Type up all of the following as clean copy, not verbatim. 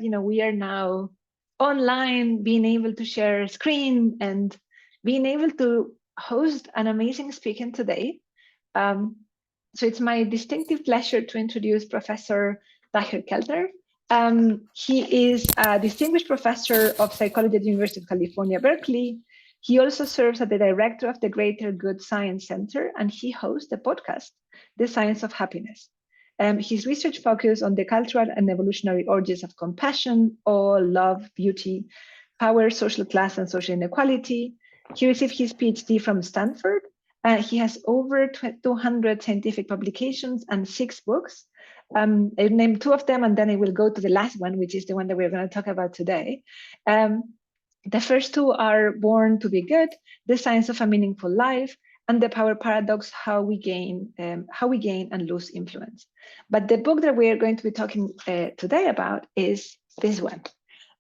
that, we are now online, being able to share a screen and being able to host an amazing speaking today. So it's my distinctive pleasure to introduce Professor Dacher Keltner. He is a distinguished professor of psychology at the University of California, Berkeley. He also serves as the director of the Greater Good Science Center, and he hosts the podcast, The Science of Happiness. His research focuses on the cultural and evolutionary origins of compassion, awe, love, beauty, power, social class, and social inequality. He received his PhD from Stanford. He has over 200 scientific publications and 6 books. I'll name 2 of them, and then I will go to the last one, which is the one that we're going to talk about today. The first 2 are Born to Be Good, The Science of a Meaningful Life, and The Power Paradox, How we gain and lose influence. But the book that we are going to be talking today about is this one.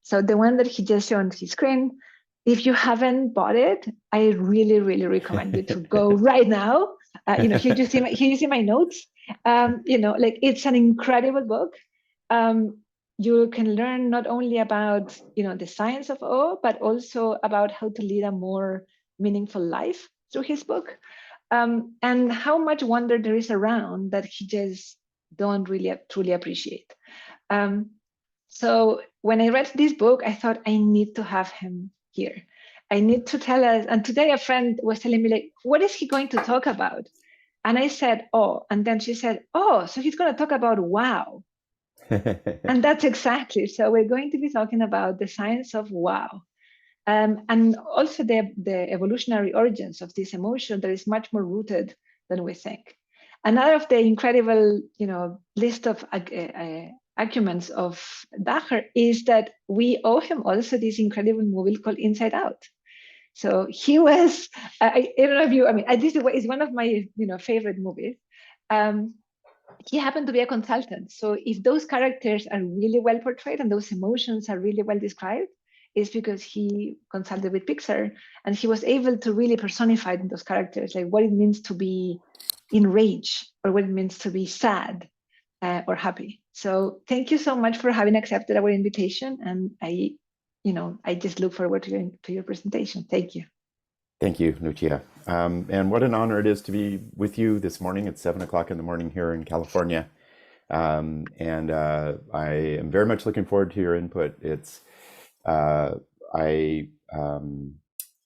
So the one that he just showed on his screen. If you haven't bought it, I really, really recommend you to go right now. Here you see my notes. It's an incredible book. You can learn not only about, the science of awe, but also about how to lead a more meaningful life through his book, and how much wonder there is around that he just don't really truly appreciate. So when I read this book, I thought I need to have him here. I need to tell us. And today a friend was telling me, like, what is he going to talk about? And I said, oh, and then she said, oh, so he's going to talk about wow. And that's exactly. So we're going to be talking about the science of wow. And also the evolutionary origins of this emotion that is much more rooted than we think. Another of the incredible, list of arguments of Dacher is that we owe him also this incredible movie called Inside Out. So he was, I don't know if you, this is one of my, favorite movies. He happened to be a consultant. So if those characters are really well portrayed and those emotions are really well described, it's because he consulted with Pixar and he was able to really personify those characters, like what it means to be enraged or what it means to be sad or happy. So thank you so much for having accepted our invitation. And I just look forward to your presentation. Thank you. Thank you, Lucia. And what an honor it is to be with you this morning. It's 7 o'clock in the morning here in California. I am very much looking forward to your input. I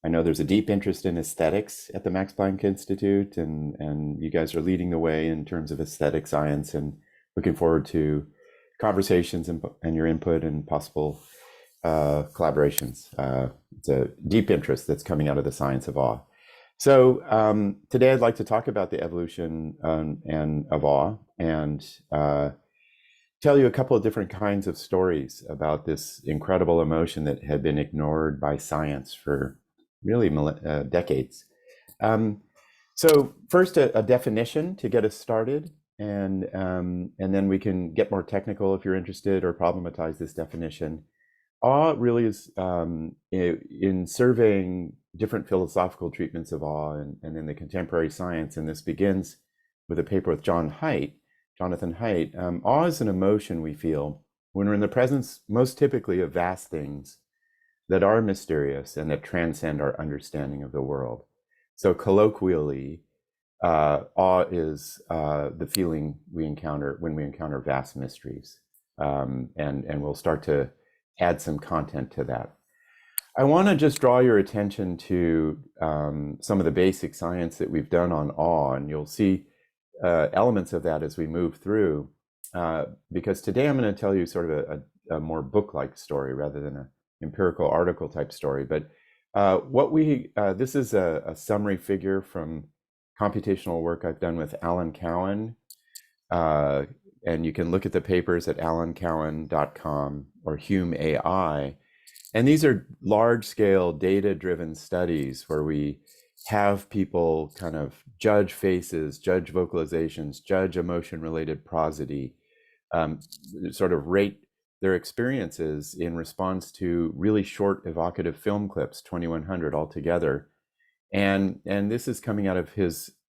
know there's a deep interest in aesthetics at the Max Planck Institute, and you guys are leading the way in terms of aesthetic science, and looking forward to conversations and your input and possible collaborations. It's a deep interest that's coming out of the science of awe. So today I'd like to talk about the evolution of awe and tell you a couple of different kinds of stories about this incredible emotion that had been ignored by science for really decades. So first, a definition to get us started, and then we can get more technical if you're interested, or problematize this definition. Awe really is, in surveying different philosophical treatments of awe and in the contemporary science, and this begins with a paper with Jonathan Haidt. Awe is an emotion we feel when we're in the presence, most typically, of vast things that are mysterious and that transcend our understanding of the world. So colloquially, awe is the feeling we encounter when we encounter vast mysteries. And we'll start to add some content to that. I want to just draw your attention to some of the basic science that we've done on awe, and you'll see elements of that as we move through, because today I'm going to tell you sort of a more book-like story rather than an empirical article type story. But this is a summary figure from computational work I've done with Alan Cowan, and you can look at the papers at alancowan.com or Hume AI. And these are large-scale data-driven studies where we have people kind of judge faces, judge vocalizations, judge emotion-related prosody, sort of rate their experiences in response to really short evocative film clips, 2,100 altogether. And this is coming out of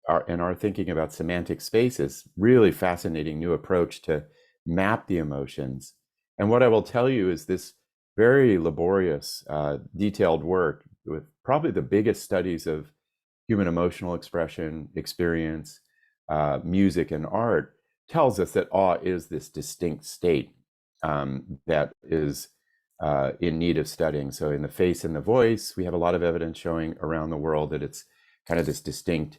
our thinking about semantic spaces, really fascinating new approach to map the emotions And what I will tell you is this very laborious, detailed work with probably the biggest studies of human emotional expression, experience, music, and art tells us that awe is this distinct state that is in need of studying. So in the face and the voice, we have a lot of evidence showing around the world that it's kind of this distinct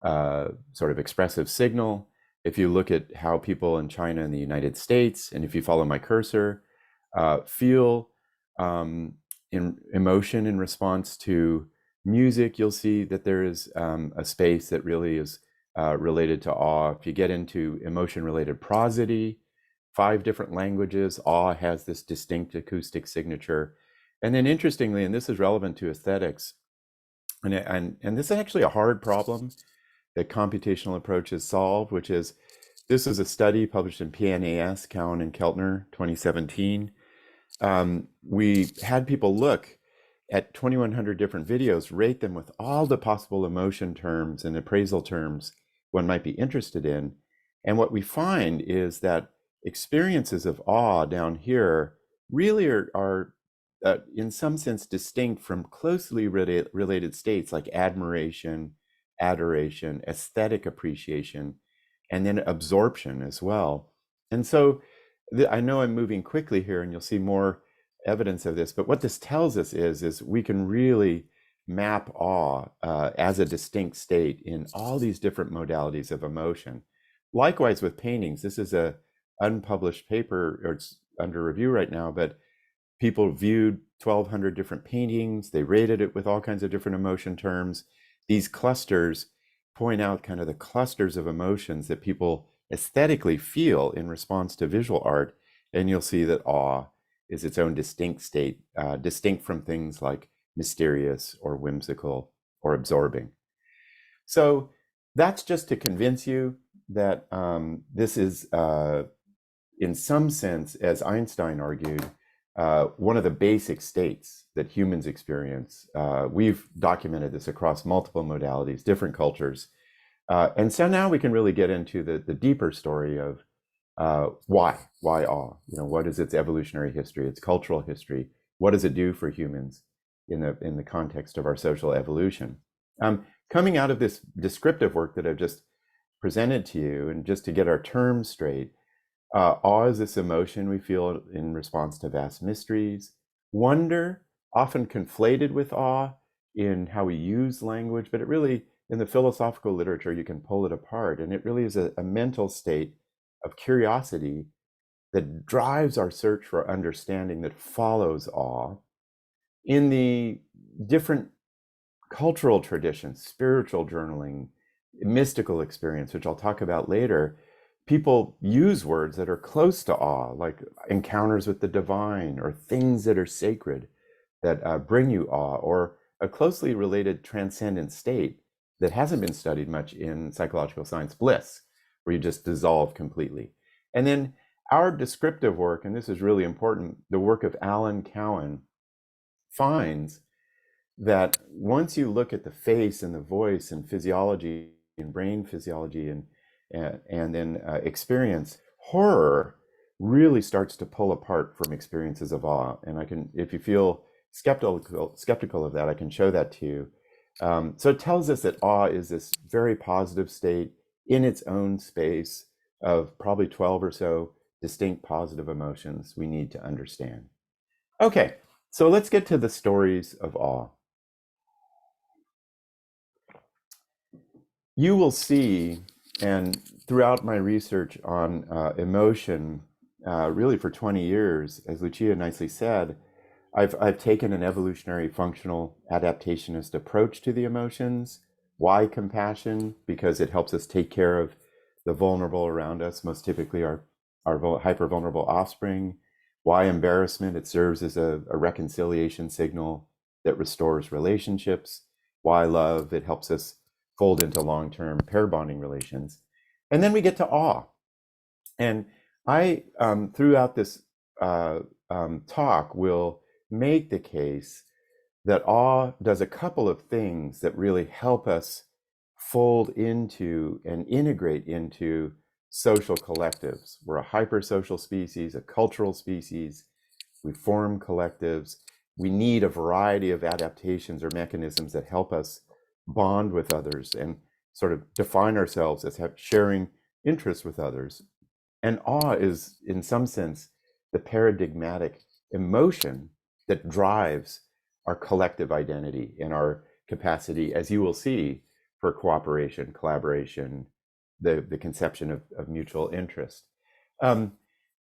sort of expressive signal. If you look at how people in China and the United States, and if you follow my cursor, feel in emotion in response to music, you'll see that there is a space that really is related to awe. If you get into emotion-related prosody, 5 different languages, awe has this distinct acoustic signature. And then interestingly, and this is relevant to aesthetics, and this is actually a hard problem that computational approaches solve, which is, this is a study published in PNAS, Cowan and Keltner, 2017. We had people look at 2,100 different videos, rate them with all the possible emotion terms and appraisal terms one might be interested in. And what we find is that experiences of awe down here really are in some sense distinct from closely related states like admiration, adoration, aesthetic appreciation, and then absorption as well. And so I know I'm moving quickly here, and you'll see more evidence of this, but what this tells us is we can really map awe as a distinct state in all these different modalities of emotion. Likewise with paintings, this is a unpublished paper, or it's under review right now, but people viewed 1,200 different paintings. They rated it with all kinds of different emotion terms. These clusters point out kind of the clusters of emotions that people aesthetically feel in response to visual art. And you'll see that awe is its own distinct state, distinct from things like mysterious or whimsical or absorbing. So that's just to convince you that this is, in some sense, as Einstein argued, one of the basic states that humans experience. We've documented this across multiple modalities, different cultures. And so now we can really get into the deeper story of why awe? What is its evolutionary history, its cultural history? What does it do for humans in the context of our social evolution? Coming out of this descriptive work that I've just presented to you, and just to get our terms straight, awe is this emotion we feel in response to vast mysteries. Wonder, often conflated with awe in how we use language, but it really, in the philosophical literature, you can pull it apart, and it really is a mental state of curiosity that drives our search for understanding that follows awe. In the different cultural traditions, spiritual journaling, mystical experience, which I'll talk about later, people use words that are close to awe, like encounters with the divine, or things that are sacred that bring you awe, or a closely related transcendent state that hasn't been studied much in psychological science, bliss, where you just dissolve completely. And then our descriptive work, and this is really important, the work of Alan Cowan, finds that once you look at the face and the voice and physiology and brain physiology and then experience, horror really starts to pull apart from experiences of awe. And I can, if you feel skeptical of that, I can show that to you. So it tells us that awe is this very positive state in its own space of probably 12 or so distinct positive emotions we need to understand. Okay, so let's get to the stories of awe. You will see, and throughout my research on emotion, really for 20 years, as Lucia nicely said, I've taken an evolutionary functional adaptationist approach to the emotions. Why compassion? Because it helps us take care of the vulnerable around us, most typically our hyper vulnerable offspring. Why embarrassment? It serves as a reconciliation signal that restores relationships. Why love? It helps us fold into long-term pair bonding relations. And then we get to awe. And I, throughout this talk, will make the case that awe does a couple of things that really help us fold into and integrate into social collectives. We're a hypersocial species, a cultural species. We form collectives. We need a variety of adaptations or mechanisms that help us bond with others and sort of define ourselves as sharing interests with others. And awe is, in some sense, the paradigmatic emotion that drives our collective identity and our capacity, as you will see, for cooperation, collaboration, the conception of mutual interest.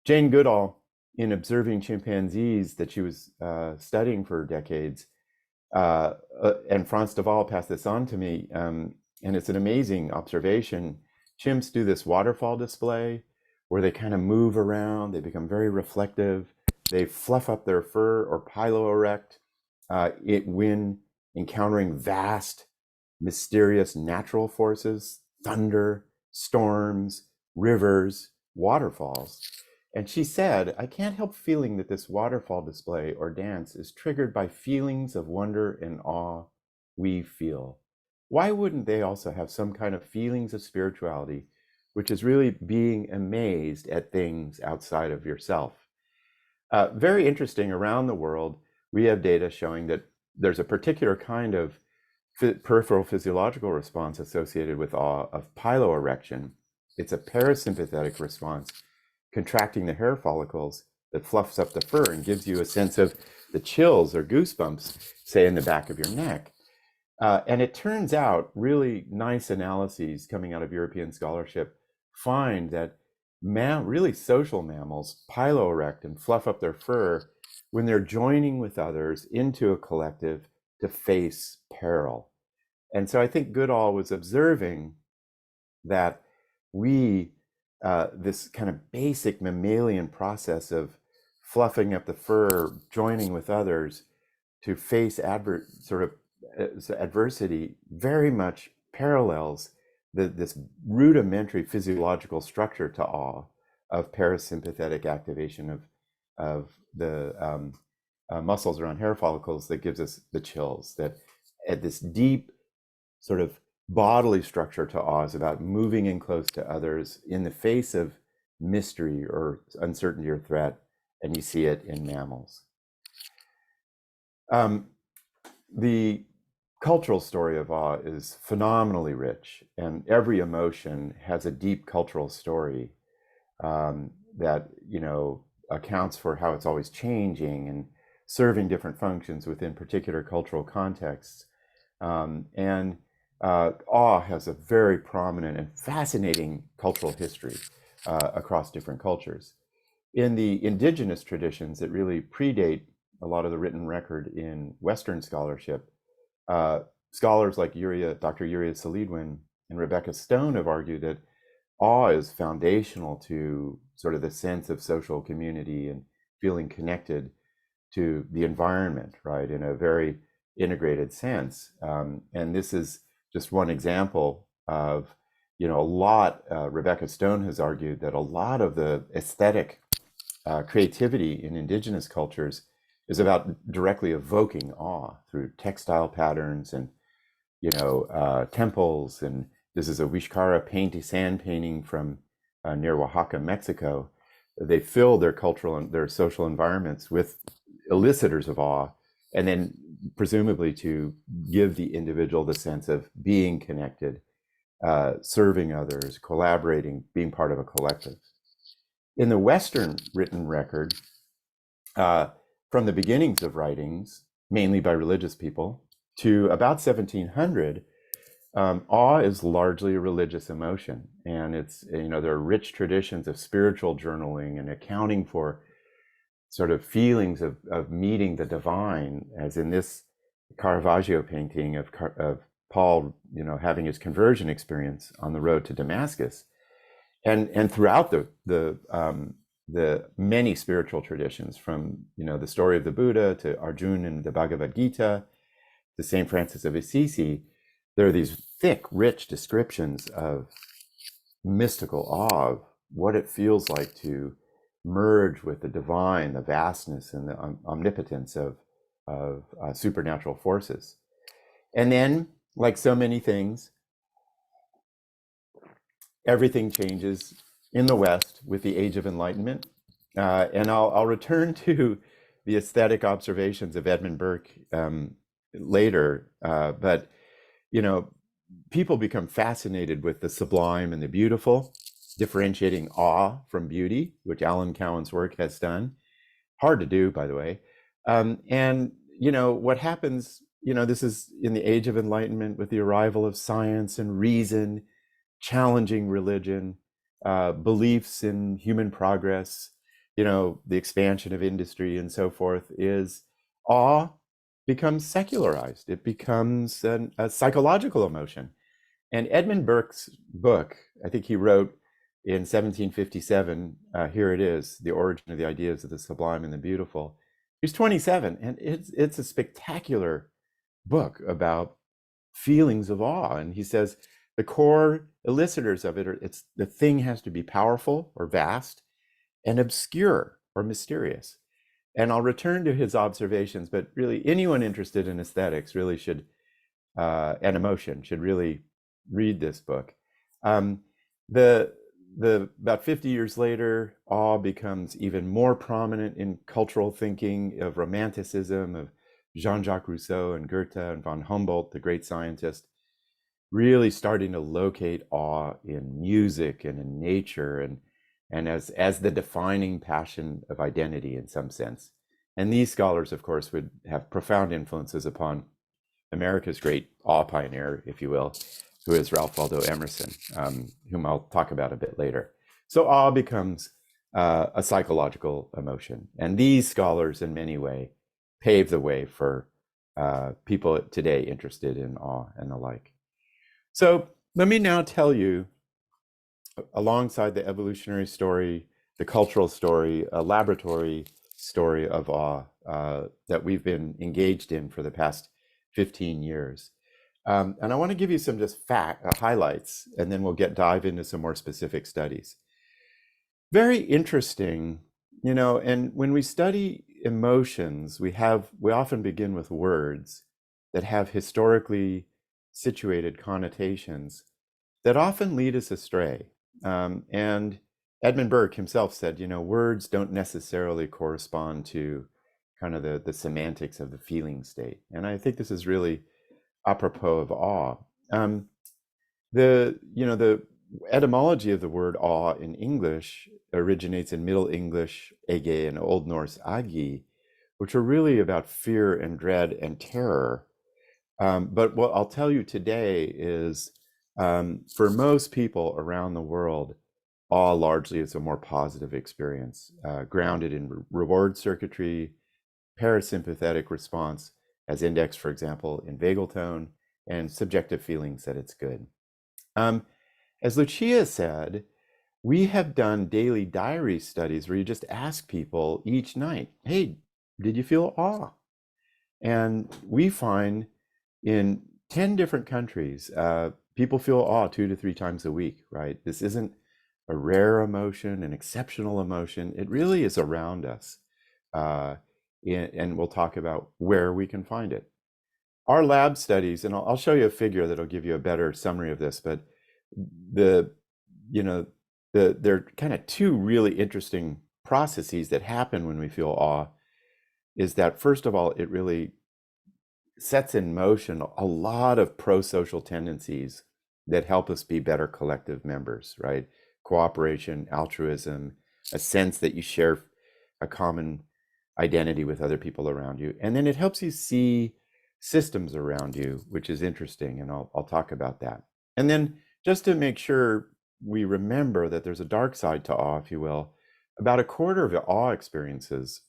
Jane Goodall, in observing chimpanzees that she was studying for decades, and Frans de Waal passed this on to me, and it's an amazing observation. Chimps do this waterfall display where they kind of move around, they become very reflective, they fluff up their fur or piloerect when encountering vast, mysterious natural forces, thunder, storms, rivers, waterfalls. And she said, I can't help feeling that this waterfall display or dance is triggered by feelings of wonder and awe we feel. Why wouldn't they also have some kind of feelings of spirituality, which is really being amazed at things outside of yourself? Very interesting, around the world, we have data showing that there's a particular kind of peripheral physiological response associated with awe of piloerection. It's a parasympathetic response, contracting the hair follicles that fluffs up the fur and gives you a sense of the chills or goosebumps, say in the back of your neck. And it turns out really nice analyses coming out of European scholarship find that really social mammals piloerect and fluff up their fur when they're joining with others into a collective to face peril. And so I think Goodall was observing that this kind of basic mammalian process of fluffing up the fur, joining with others to face adversity, very much parallels this rudimentary physiological structure to awe of parasympathetic activation of the muscles around hair follicles that gives us the chills. That at this deep sort of bodily structure to awe is about moving in close to others in the face of mystery or uncertainty or threat, and you see it in mammals. The cultural story of awe is phenomenally rich, and every emotion has a deep cultural story that accounts for how it's always changing and serving different functions within particular cultural contexts. And awe has a very prominent and fascinating cultural history across different cultures. In the indigenous traditions that really predate a lot of the written record in Western scholarship, scholars like Dr. Uriah Selidwin and Rebecca Stone have argued that awe is foundational to sort of the sense of social community and feeling connected to the environment, right, in a very integrated sense. And this is just one example of, Rebecca Stone has argued that a lot of the aesthetic creativity in indigenous cultures is about directly evoking awe through textile patterns and, temples. And this is a Huixcara sand painting from near Oaxaca, Mexico. They fill their cultural and their social environments with elicitors of awe, and then presumably to give the individual the sense of being connected, serving others, collaborating, being part of a collective. In the Western written record, from the beginnings of writings, mainly by religious people, to about 1700, awe is largely a religious emotion. And it's, there are rich traditions of spiritual journaling and accounting for sort of feelings of meeting the divine, as in this Caravaggio painting of Paul, having his conversion experience on the road to Damascus. And throughout the many spiritual traditions, from the story of the Buddha to Arjuna and the Bhagavad Gita to Saint Francis of Assisi, there are these thick, rich descriptions of mystical awe, of what it feels like to merge with the divine, the vastness and the omnipotence of supernatural forces. And then, like so many things, everything changes in the West with the Age of Enlightenment. And I'll return to the aesthetic observations of Edmund Burke later. But, you know, people become fascinated with the sublime and the beautiful, differentiating awe from beauty, which Alan Cowan's work has done. Hard to do, by the way. And, you know, what happens, you know, this is in the Age of Enlightenment with the arrival of science and reason, challenging religion, beliefs in human progress, you know, the expansion of industry and so forth, is awe becomes secularized. It becomes a psychological emotion. And Edmund Burke's book, I think he wrote in 1757, here it is, The Origin of the Ideas of the Sublime and the Beautiful. He's 27, and it's a spectacular book about feelings of awe. And he says the core elicitors of it are, it's the thing has to be powerful or vast and obscure or mysterious. And I'll return to his observations, but really anyone interested in aesthetics really should, and emotion, should really read this book. About 50 years later, awe becomes even more prominent in cultural thinking of Romanticism, of Jean-Jacques Rousseau and Goethe and von Humboldt, the great scientist, really starting to locate awe in music and in nature and as the defining passion of identity in some sense. And these scholars, of course, would have profound influences upon America's great awe pioneer, if you will, who is Ralph Waldo Emerson, whom I'll talk about a bit later. So awe becomes a psychological emotion. And these scholars, in many ways, pave the way for people today interested in awe and the like. So let me now tell you, alongside the evolutionary story, the cultural story, a laboratory story of awe that we've been engaged in for the past 15 years. And I want to give you some just highlights, and then we'll dive into some more specific studies. Very interesting, you know, and when we study emotions, we often begin with words that have historically situated connotations that often lead us astray. And Edmund Burke himself said, you know, words don't necessarily correspond to kind of the semantics of the feeling state. And I think this is really apropos of awe. The etymology of the word awe in English originates in Middle English ege and Old Norse agi, which are really about fear and dread and terror. But what I'll tell you today is, for most people around the world, awe largely is a more positive experience, grounded in reward circuitry, parasympathetic response, as indexed, for example, in vagal tone, and subjective feelings that it's good. As Lucia said, we have done daily diary studies where you just ask people each night, hey, did you feel awe? And we find in 10 different countries, people feel awe 2 to 3 times a week, right? This isn't a rare emotion, an exceptional emotion. It really is around us. And we'll talk about where we can find it. Our lab studies, and I'll show you a figure that'll give you a better summary of this, but there are kind of 2 really interesting processes that happen when we feel awe. Is that, first of all, it really sets in motion a lot of pro-social tendencies that help us be better collective members, right? Cooperation, altruism, a sense that you share a common identity with other people around you. And then it helps you see systems around you, which is interesting, and I'll talk about that. And then just to make sure we remember that there's a dark side to awe, if you will, about a quarter of the awe experiences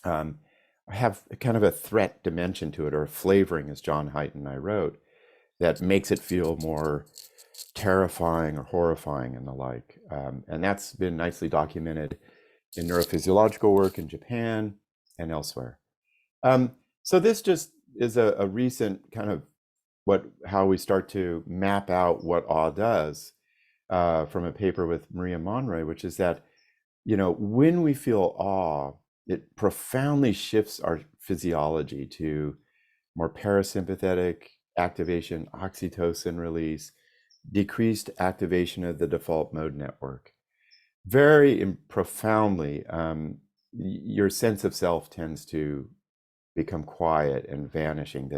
have kind of a threat dimension to it, or a flavoring, as John Haidt and I wrote, that makes it feel more terrifying or horrifying and the like. And that's been nicely documented in neurophysiological work in Japan and elsewhere. So this just is a recent kind of how we start to map out what awe does, from a paper with Maria Monroy, which is that, you know, when we feel awe, it profoundly shifts our physiology to more parasympathetic activation, oxytocin release, decreased activation of the default mode network. very profoundly, your sense of self tends to become quiet and vanishing.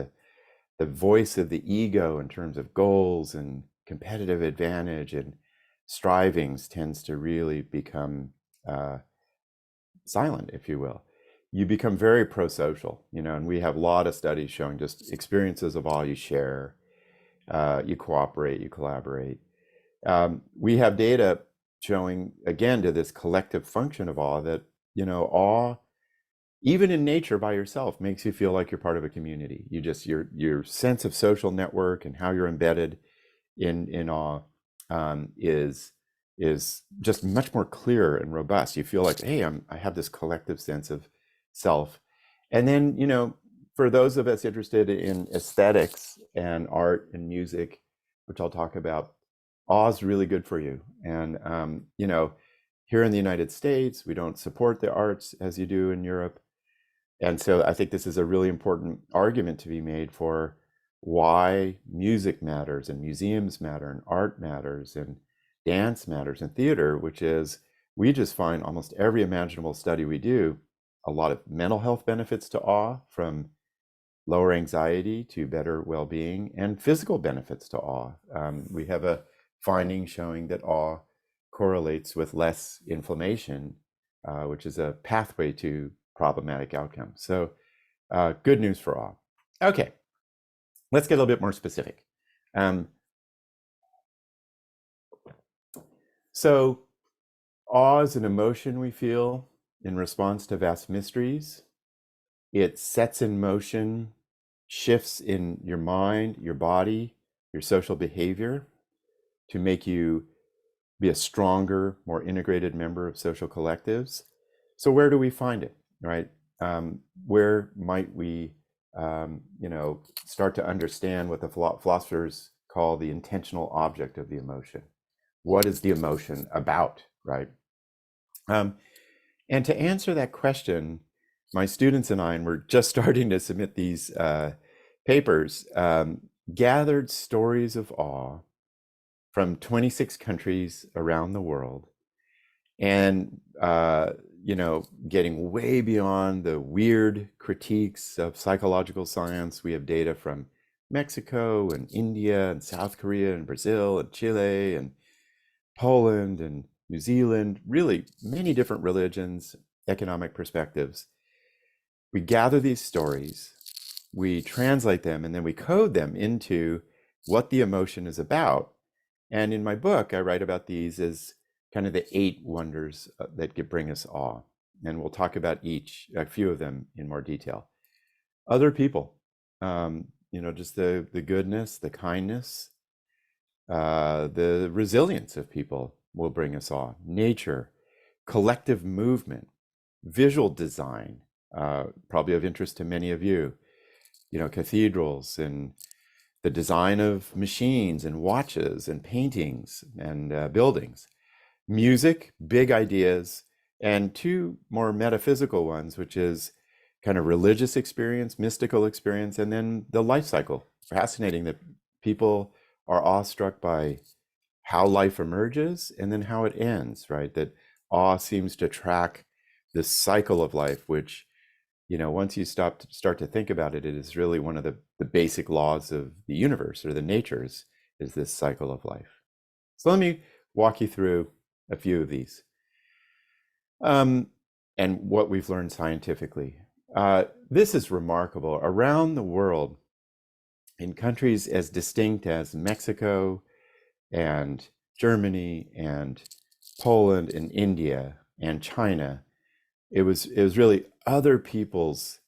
The voice of the ego in terms of goals and competitive advantage and strivings tends to really become silent, if you will. You become very pro-social, and we have a lot of studies showing just experiences of awe. You share, you cooperate, you collaborate. We have data showing, again, to this collective function of awe that, awe, even in nature by yourself, makes you feel like you're part of a community. Your sense of social network and how you're embedded in awe is just much more clear and robust. You feel like, hey, I have this collective sense of self. And then, for those of us interested in aesthetics and art and music, which I'll talk about, awe is really good for you. And here in the United States, we don't support the arts as you do in Europe. And so I think this is a really important argument to be made for why music matters and museums matter and art matters and dance matters and theater, which is, we just find almost every imaginable study we do, a lot of mental health benefits to awe, from lower anxiety to better well-being, and physical benefits to awe. We have a finding showing that awe correlates with less inflammation, which is a pathway to problematic outcomes. So good news for awe. Okay, let's get a little bit more specific. So awe is an emotion we feel in response to vast mysteries. It sets in motion shifts in your mind, your body, your social behavior to make you be a stronger, more integrated member of social collectives. So where do we find it, right? Where might we, start to understand what the philosophers call the intentional object of the emotion? What is the emotion about, right? And to answer that question, my students and I, and we're just starting to submit these papers, gathered stories of awe from 26 countries around the world, and getting way beyond the weird critiques of psychological science. We have data from Mexico and India and South Korea and Brazil and Chile and Poland and New Zealand, really many different religions, economic perspectives. We gather these stories, we translate them, and then we code them into what the emotion is about. And in my book, I write about these as kind of the 8 wonders that bring us awe. And we'll talk about a few of them in more detail. Other people, just the goodness, the kindness, the resilience of people will bring us awe. Nature, collective movement, visual design, probably of interest to many of you, cathedrals and the design of machines and watches and paintings and buildings. Music, big ideas, and 2 more metaphysical ones, which is kind of religious experience, mystical experience, and then the life cycle. Fascinating that people are awestruck by how life emerges and then how it ends, right? That awe seems to track this cycle of life, which, once you start to think about it, it is really one of the basic laws of the universe, or the natures, is this cycle of life. So let me walk you through a few of these, and what we've learned scientifically. This is remarkable. Around the world, in countries as distinct as Mexico and Germany and Poland and India and China, it was really other people's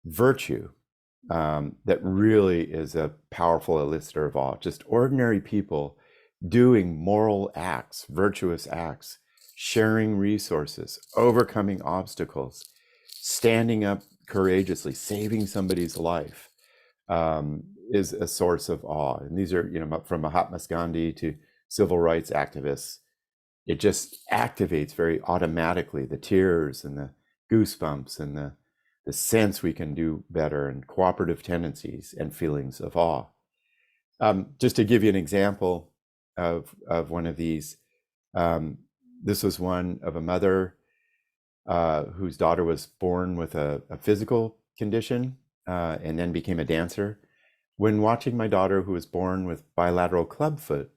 virtue that really is a powerful elicitor of awe. Just ordinary people doing moral acts, virtuous acts, sharing resources, overcoming obstacles, standing up courageously, saving somebody's life, is a source of awe. And these are, from Mahatma Gandhi to civil rights activists. It just activates very automatically the tears and the goosebumps and the sense we can do better, and cooperative tendencies and feelings of awe. Just to give you an example of one of these, This was one of a mother whose daughter was born with a physical condition and then became a dancer. When watching my daughter, who was born with bilateral clubfoot,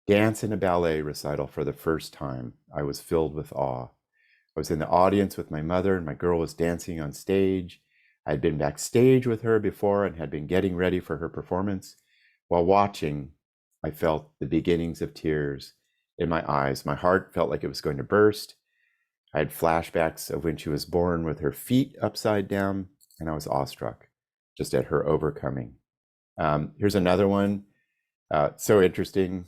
dance in a ballet recital for the first time, I was filled with awe. I was in the audience with my mother, and my girl was dancing on stage. I had been backstage with her before and had been getting ready for her performance. While watching, I felt the beginnings of tears in my eyes. My heart felt like it was going to burst. I had flashbacks of when she was born with her feet upside down, and I was awestruck just at her overcoming. Here's another one. So interesting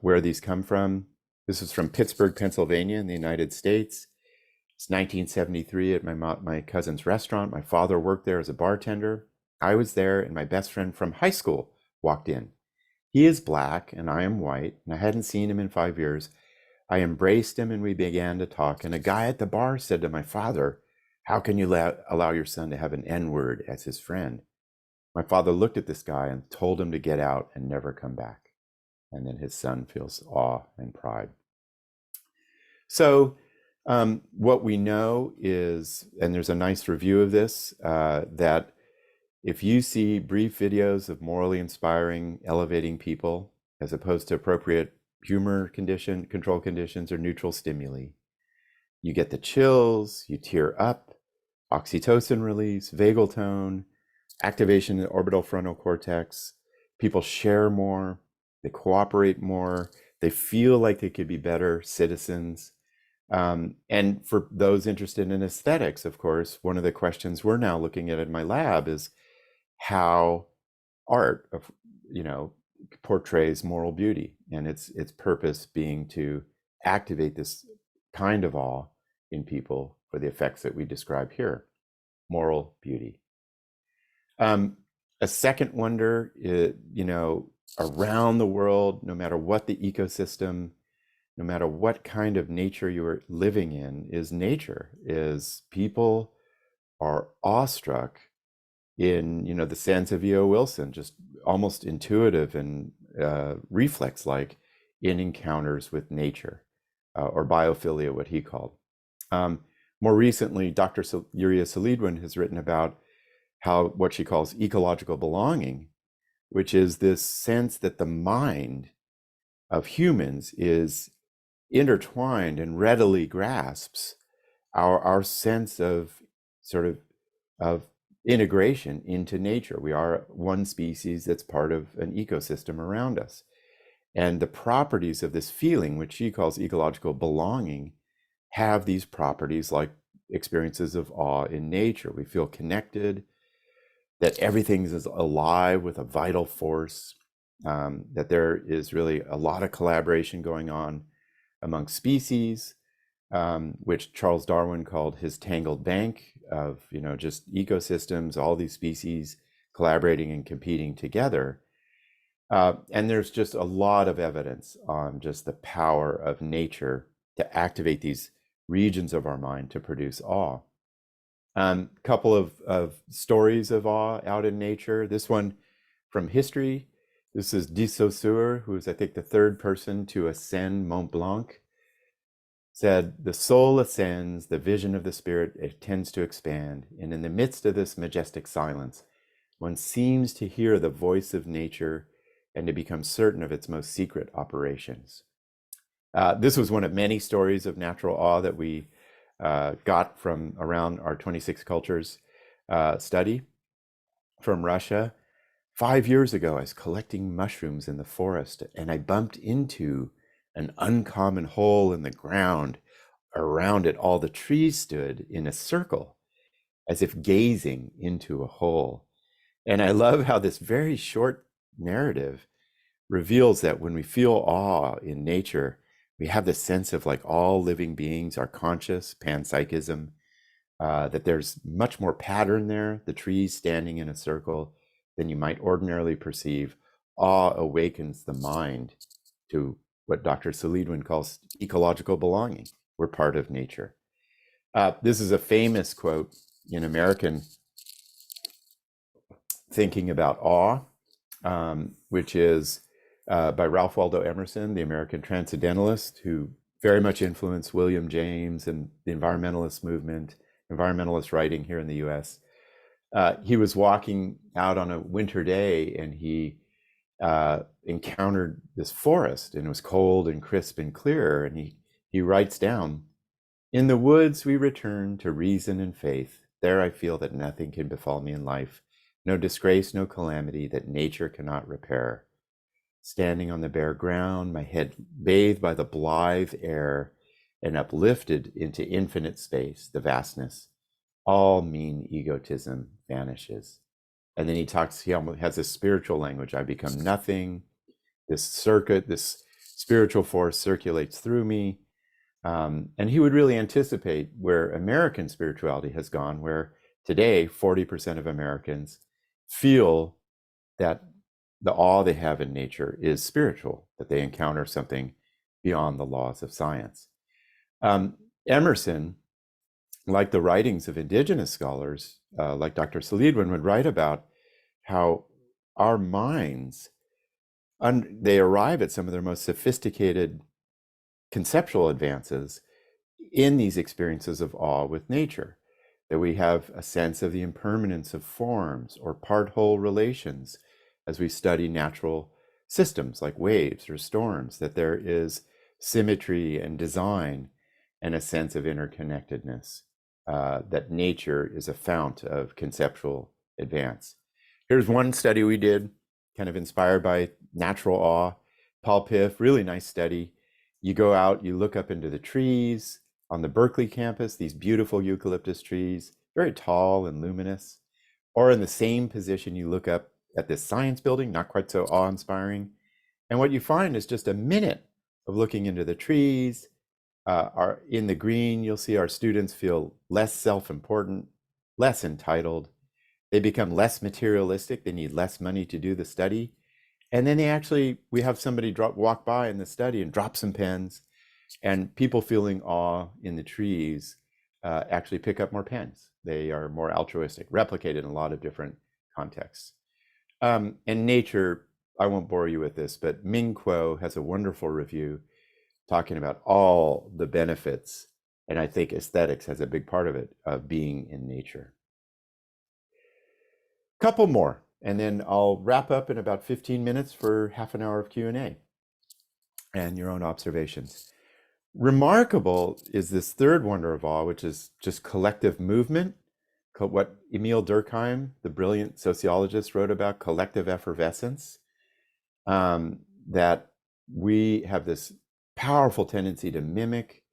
where these come from. This is from Pittsburgh, Pennsylvania in the United States. It's 1973 at my cousin's restaurant. My father worked there as a bartender. I was there, and my best friend from high school walked in. He is Black and I am white, and I hadn't seen him in 5 years. I embraced him and we began to talk, and a guy at the bar said to my father, "How can you allow your son to have an N-word as his friend?" My father looked at this guy and told him to get out and never come back. And then his son feels awe and pride. So what we know is, and there's a nice review of this, that if you see brief videos of morally inspiring, elevating people, as opposed to appropriate humor control conditions or neutral stimuli, you get the chills, you tear up, oxytocin release, vagal tone, activation in the orbital frontal cortex. People share more, they cooperate more, they feel like they could be better citizens. And for those interested in aesthetics, of course, one of the questions we're now looking at in my lab is how art, portrays moral beauty, and its purpose being to activate this kind of awe in people for the effects that we describe here, moral beauty. A second wonder, around the world, no matter what the ecosystem, no matter what kind of nature you are living in, is people are awestruck in, the sense of E.O. Wilson, just almost intuitive and reflex-like in encounters with nature, or biophilia, what he called. More recently, Dr. Yuria Salidwin has written about what she calls ecological belonging, which is this sense that the mind of humans is intertwined and readily grasps our sense of of integration into nature. We are one species that's part of an ecosystem around us. And the properties of this feeling, which she calls ecological belonging, have these properties like experiences of awe in nature. We feel connected, that everything is alive with a vital force, that there is really a lot of collaboration going on among species, which Charles Darwin called his tangled bank of, just ecosystems, all these species collaborating and competing together. And there's just a lot of evidence on just the power of nature to activate these regions of our mind to produce awe. Couple of stories of awe out in nature. This one from history. This is de Saussure, who is, I think, the third person to ascend Mont Blanc. Said, "The soul ascends, the vision of the spirit, it tends to expand, and in the midst of this majestic silence, one seems to hear the voice of nature and to become certain of its most secret operations." This was one of many stories of natural awe that we got from around our 26 cultures study from Russia. 5 years ago, I was collecting mushrooms in the forest, and I bumped into an uncommon hole in the ground. Around it, all the trees stood in a circle, as if gazing into a hole. And I love how this very short narrative reveals that when we feel awe in nature, we have this sense of like all living beings are conscious, panpsychism, that there's much more pattern there, the trees standing in a circle, than you might ordinarily perceive. Awe awakens the mind to what Dr. Salidwin calls ecological belonging. We're part of nature. This is a famous quote in American thinking about awe, which is by Ralph Waldo Emerson, the American transcendentalist, who very much influenced William James and the environmentalist movement, environmentalist writing here in the US. He was walking out on a winter day and he encountered this forest, and it was cold and crisp and clear. And he writes down, "In the woods we return to reason and faith. There I feel that nothing can befall me in life, no disgrace, no calamity that nature cannot repair. Standing on the bare ground, my head bathed by the blithe air and uplifted into infinite space, the vastness, all mean egotism vanishes." And then he almost has this spiritual language. I become nothing. This spiritual force circulates through me. And he would really anticipate where American spirituality has gone, where today 40% of Americans feel that the awe they have in nature is spiritual, that they encounter something beyond the laws of science. Emerson, like the writings of indigenous scholars, like Dr. Salidwin, would write about how our minds, they arrive at some of their most sophisticated conceptual advances in these experiences of awe with nature, that we have a sense of the impermanence of forms or part-whole relations as we study natural systems like waves or storms, that there is symmetry and design and a sense of interconnectedness, that nature is a fount of conceptual advance. Here's one study we did, kind of inspired by natural awe. Paul Piff, really nice study. You go out, you look up into the trees on the Berkeley campus, these beautiful eucalyptus trees, very tall and luminous. Or in the same position, you look up at this science building, not quite so awe-inspiring. And what you find is just a minute of looking into the trees. In the green, you'll see our students feel less self-important, less entitled. They become less materialistic. They need less money to do the study. And then we have somebody walk by in the study and drop some pens, and people feeling awe in the trees actually pick up more pens. They are more altruistic, replicated in a lot of different contexts. And nature, I won't bore you with this, but Ming Kuo has a wonderful review talking about all the benefits, and I think aesthetics has a big part of it, of being in nature. Couple more, and then I'll wrap up in about 15 minutes for half an hour of Q&A and your own observations. Remarkable is this third wonder of awe, which is just collective movement, what Emile Durkheim, the brilliant sociologist, wrote about, collective effervescence, that we have this powerful tendency to mimic,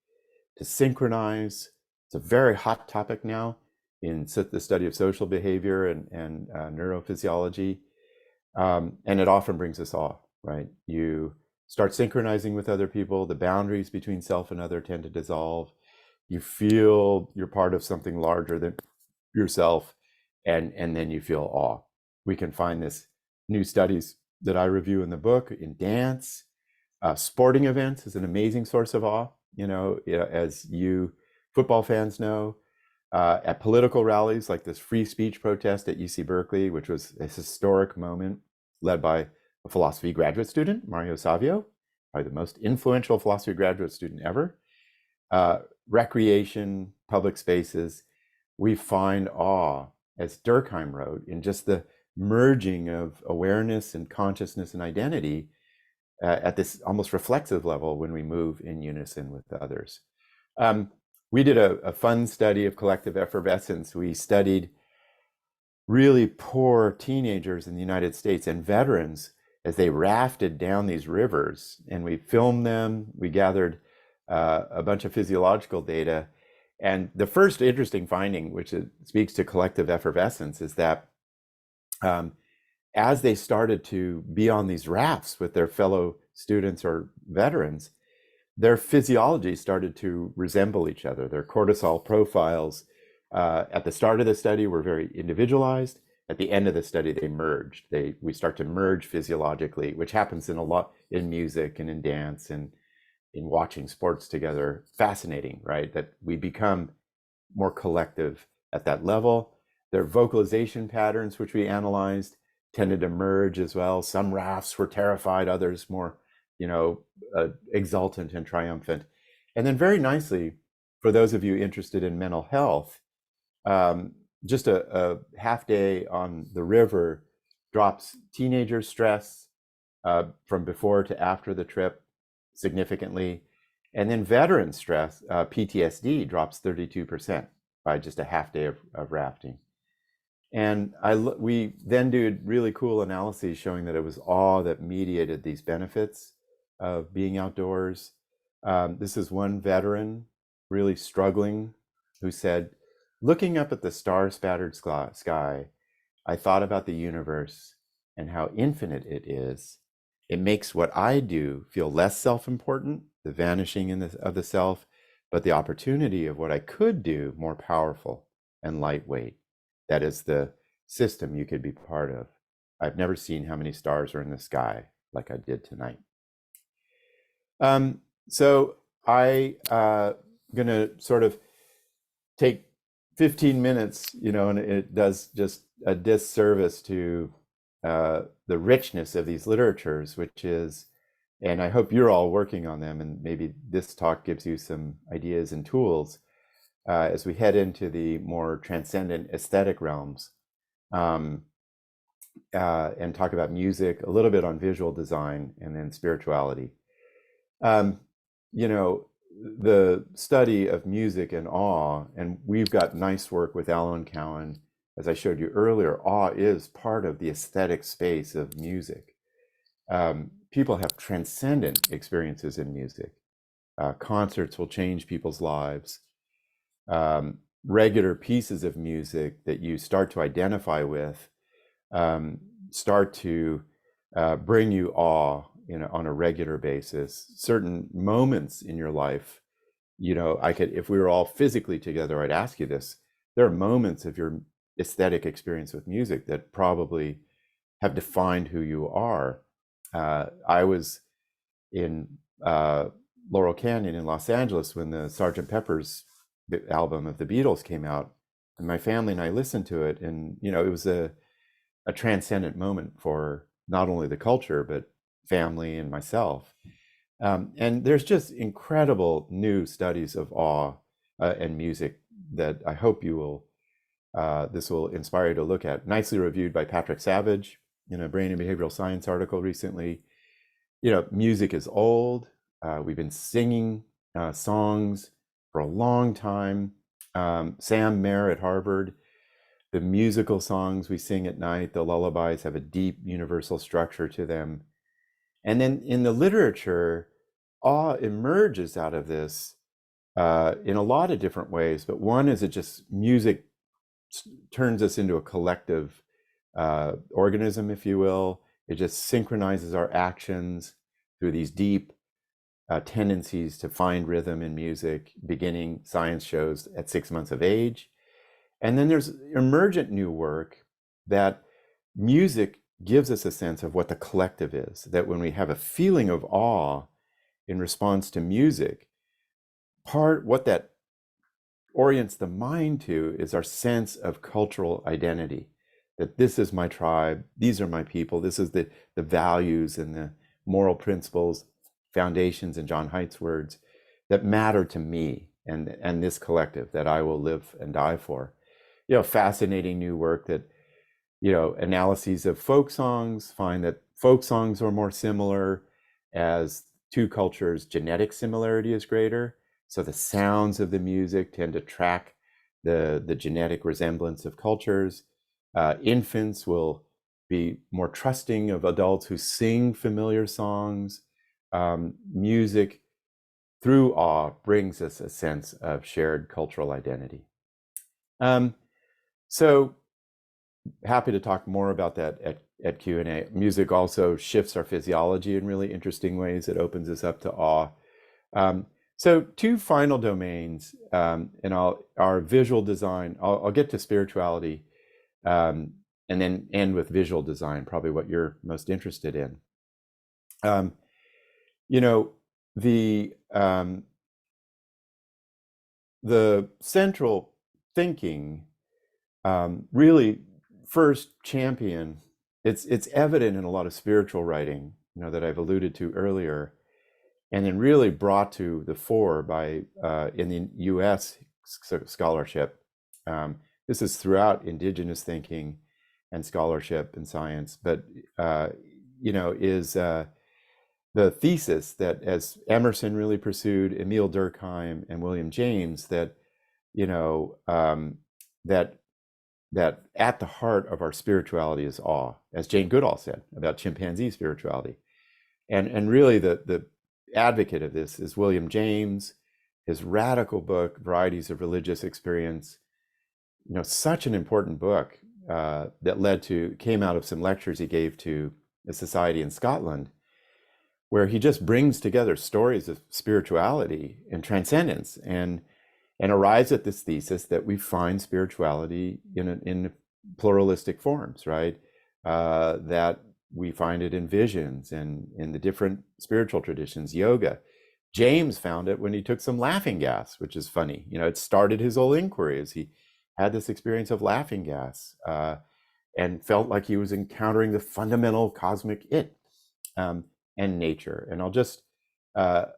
to synchronize. It's a very hot topic now in the study of social behavior and neurophysiology. And it often brings us awe, right? You start synchronizing with other people, the boundaries between self and other tend to dissolve. You feel you're part of something larger than yourself, and then you feel awe. We can find this new studies that I review in the book in dance. Sporting events is an amazing source of awe, as you football fans know. At political rallies like this free speech protest at UC Berkeley, which was a historic moment led by a philosophy graduate student, Mario Savio, probably the most influential philosophy graduate student ever. Recreation, public spaces, we find awe, as Durkheim wrote, in just the merging of awareness and consciousness and identity at this almost reflexive level when we move in unison with the others. We did a fun study of collective effervescence. We studied really poor teenagers in the United States and veterans as they rafted down these rivers, and we filmed them. We gathered a bunch of physiological data. And the first interesting finding, which speaks to collective effervescence, is that as they started to be on these rafts with their fellow students or veterans, their physiology started to resemble each other. Their cortisol profiles at the start of the study were very individualized. At the end of the study, they merged. We start to merge physiologically, which happens in a lot in music and in dance and in watching sports together. Fascinating, right? That we become more collective at that level. Their vocalization patterns, which we analyzed, tended to merge as well. Some rafts were terrified, others more exultant and triumphant. And then very nicely, for those of you interested in mental health, just a half day on the river drops teenager stress from before to after the trip significantly. And then veteran stress, PTSD, drops 32% by just a half day of rafting. And we then did really cool analyses showing that it was awe that mediated these benefits of being outdoors. This is one veteran really struggling who said, looking up at the star-spattered sky, I thought about the universe and how infinite it is. It makes what I do feel less self-important, the vanishing of the self, but the opportunity of what I could do more powerful and lightweight. That is the system you could be part of. I've never seen how many stars are in the sky like I did tonight. So I gonna sort of take 15 minutes, and it does just a disservice to the richness of these literatures, which is, and I hope you're all working on them, and maybe this talk gives you some ideas and tools as we head into the more transcendent aesthetic realms, and talk about music, a little bit on visual design, and then spirituality. The study of music and awe, and we've got nice work with Alan Cowan. As I showed you earlier, awe is part of the aesthetic space of music. People have transcendent experiences in music. Concerts will change people's lives. Regular pieces of music that you start to identify with start to bring you awe on a regular basis. Certain moments in your life, if we were all physically together, I'd ask you this. There are moments of your aesthetic experience with music that probably have defined who you are. I was in Laurel Canyon in Los Angeles when the Sgt. Pepper's album of the Beatles came out, and my family and I listened to it, and it was a transcendent moment for not only the culture but family and myself. And there's just incredible new studies of awe and music that I hope this will inspire you to look at. Nicely reviewed by Patrick Savage in a Brain and Behavioral Science article recently. Music is old. We've been singing songs for a long time. Sam Mayer at Harvard, the musical songs we sing at night, the lullabies, have a deep universal structure to them. And then in the literature, awe emerges out of this in a lot of different ways. But one is music turns us into a collective organism, if you will. It just synchronizes our actions through these deep tendencies to find rhythm in music, beginning, science shows, at 6 months of age. And then there's emergent new work that music gives us a sense of what the collective is, that when we have a feeling of awe in response to music, what that orients the mind to is our sense of cultural identity, that this is my tribe, these are my people, this is the values and the moral principles, foundations, in John Haidt's words, that matter to me and this collective that I will live and die for. Fascinating new work that, analyses of folk songs find that folk songs are more similar as two cultures' genetic similarity is greater. So the sounds of the music tend to track the genetic resemblance of cultures. Infants will be more trusting of adults who sing familiar songs. Music, through awe, brings us a sense of shared cultural identity. So happy to talk more about that at Q&A. Music also shifts our physiology in really interesting ways. It opens us up to awe. So two final domains, and our visual design. I'll get to spirituality, and then end with visual design, probably what you're most interested in. The central thinking really first champion, it's evident in a lot of spiritual writing, that I've alluded to earlier, and then really brought to the fore by in the U.S. scholarship. This is throughout indigenous thinking and scholarship and science, but is the thesis that, as Emerson really pursued, Emile Durkheim and William James, that that at the heart of our spirituality is awe, as Jane Goodall said about chimpanzee spirituality. And really the advocate of this is William James, his radical book, Varieties of Religious Experience, such an important book that came out of some lectures he gave to a society in Scotland, where he just brings together stories of spirituality and transcendence and arrives at this thesis that we find spirituality in pluralistic forms, right? That we find it in visions and in the different spiritual traditions, yoga. James found it when he took some laughing gas, which is funny. It started his whole inquiry as he had this experience of laughing gas and felt like he was encountering the fundamental cosmic it and nature. And I'll just, from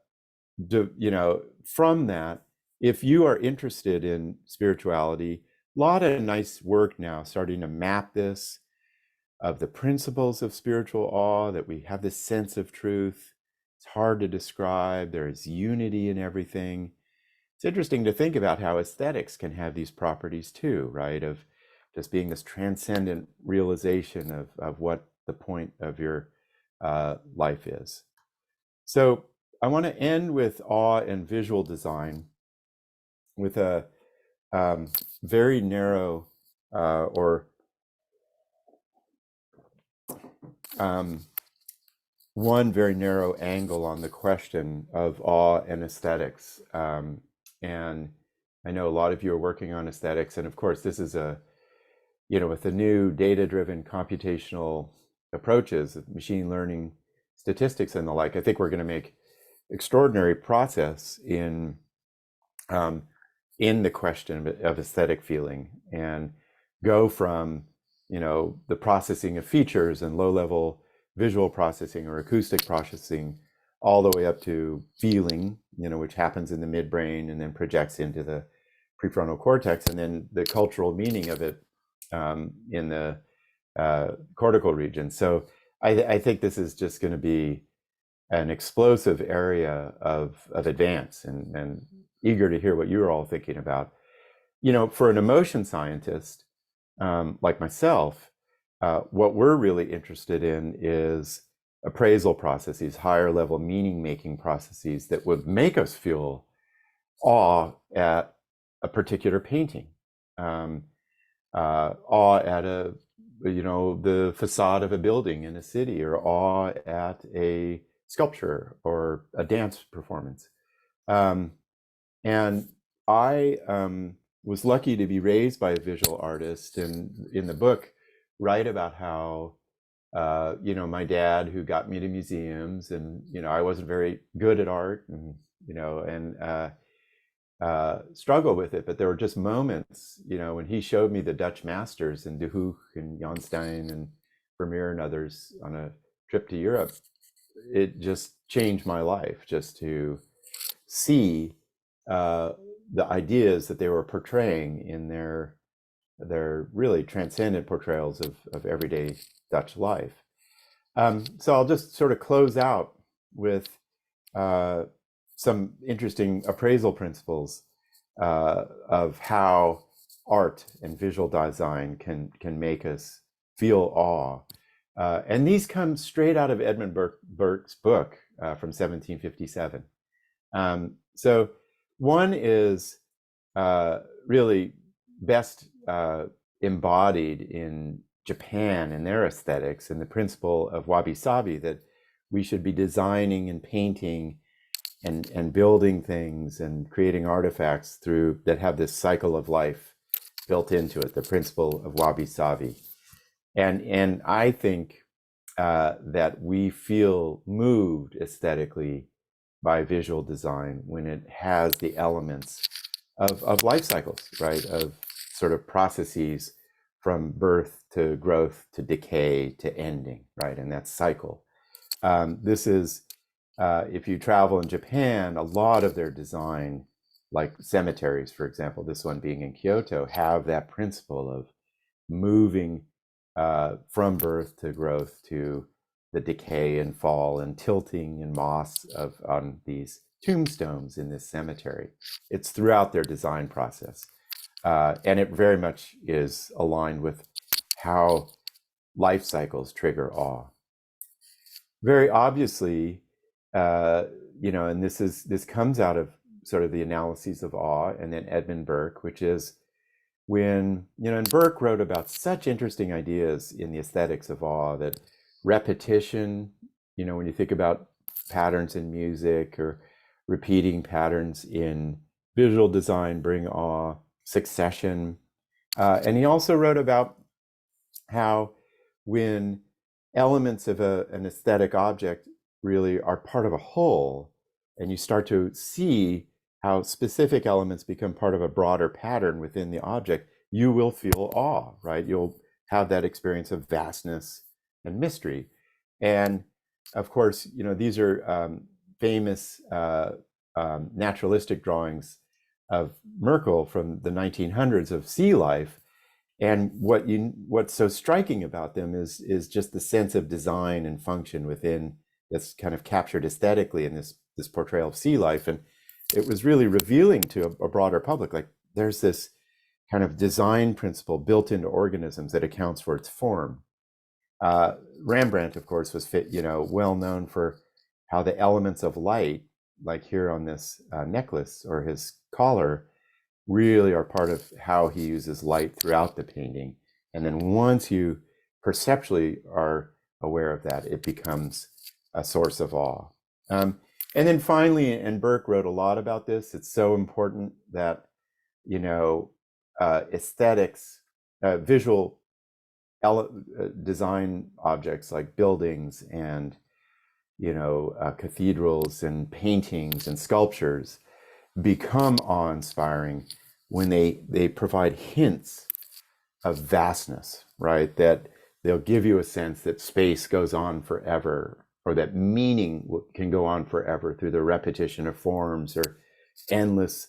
that, if you are interested in spirituality, a lot of nice work now starting to map this, of the principles of spiritual awe, that we have this sense of truth. It's hard to describe. There is unity in everything. It's interesting to think about how aesthetics can have these properties too, right? Of just being this transcendent realization of what the point of your life is. So I want to end with awe and visual design with a very narrow one very narrow angle on the question of awe and aesthetics. And I know a lot of you are working on aesthetics, and of course this is with the new data-driven computational approaches of machine learning, statistics and the like, I think we're going to make extraordinary progress in the question of aesthetic feeling, and go from the processing of features and low-level visual processing or acoustic processing all the way up to feeling, which happens in the midbrain and then projects into the prefrontal cortex, and then the cultural meaning of it in the cortical region. So I think this is just going to be an explosive area of advance, and eager to hear what you're all thinking about. For an emotion scientist like myself, what we're really interested in is appraisal processes, higher level meaning making processes that would make us feel awe at a particular painting, awe at the facade of a building in a city, or awe at a sculpture or a dance performance. And I was lucky to be raised by a visual artist, and in the book write about how my dad, who got me to museums, and I wasn't very good at art, and struggle with it, but there were just moments when he showed me the Dutch masters and De Hoek and Jan Stein and Vermeer and others on a trip to Europe. It just changed my life just to see the ideas that they were portraying in their really transcendent portrayals of everyday Dutch life. So I'll just sort of close out with some interesting appraisal principles of how art and visual design can make us feel awe. And these come straight out of Edmund Burke's book from 1757. So one is really best embodied in Japan and their aesthetics, and the principle of wabi-sabi, that we should be designing and painting and building things and creating artifacts that have this cycle of life built into it, the principle of wabi-sabi. And I think that we feel moved aesthetically by visual design when it has the elements of life cycles, right? Of sort of processes from birth to growth to decay to ending, right? And that cycle. This is If you travel in Japan, a lot of their design, like cemeteries, for example, this one being in Kyoto, have that principle of moving from birth to growth to the decay and fall and tilting and moss on these tombstones in this cemetery. It's throughout their design process. And it very much is aligned with how life cycles trigger awe. Very obviously, and this comes out of sort of the analyses of awe, and then Edmund Burke, which is when, and Burke wrote about such interesting ideas in the aesthetics of awe, that repetition, when you think about patterns in music or repeating patterns in visual design bring awe, succession. And he also wrote about how when elements of an aesthetic object really are part of a whole, and you start to see how specific elements become part of a broader pattern within the object, you will feel awe, right? You'll have that experience of vastness and mystery. And of course, these are famous naturalistic drawings of Merkel from the 1900s of sea life. And what's so striking about them is just the sense of design and function within that's kind of captured aesthetically in this portrayal of sea life. And it was really revealing to a broader public, like there's this kind of design principle built into organisms that accounts for its form. Rembrandt, of course, was well known for how the elements of light, like here on this necklace or his collar, really are part of how he uses light throughout the painting. And then once you perceptually are aware of that, it becomes a source of awe. And then finally, and Burke wrote a lot about this, it's so important that, aesthetics, visual design objects like buildings and, cathedrals and paintings and sculptures become awe-inspiring when they provide hints of vastness, right? That they'll give you a sense that space goes on forever, or that meaning can go on forever through the repetition of forms or endless,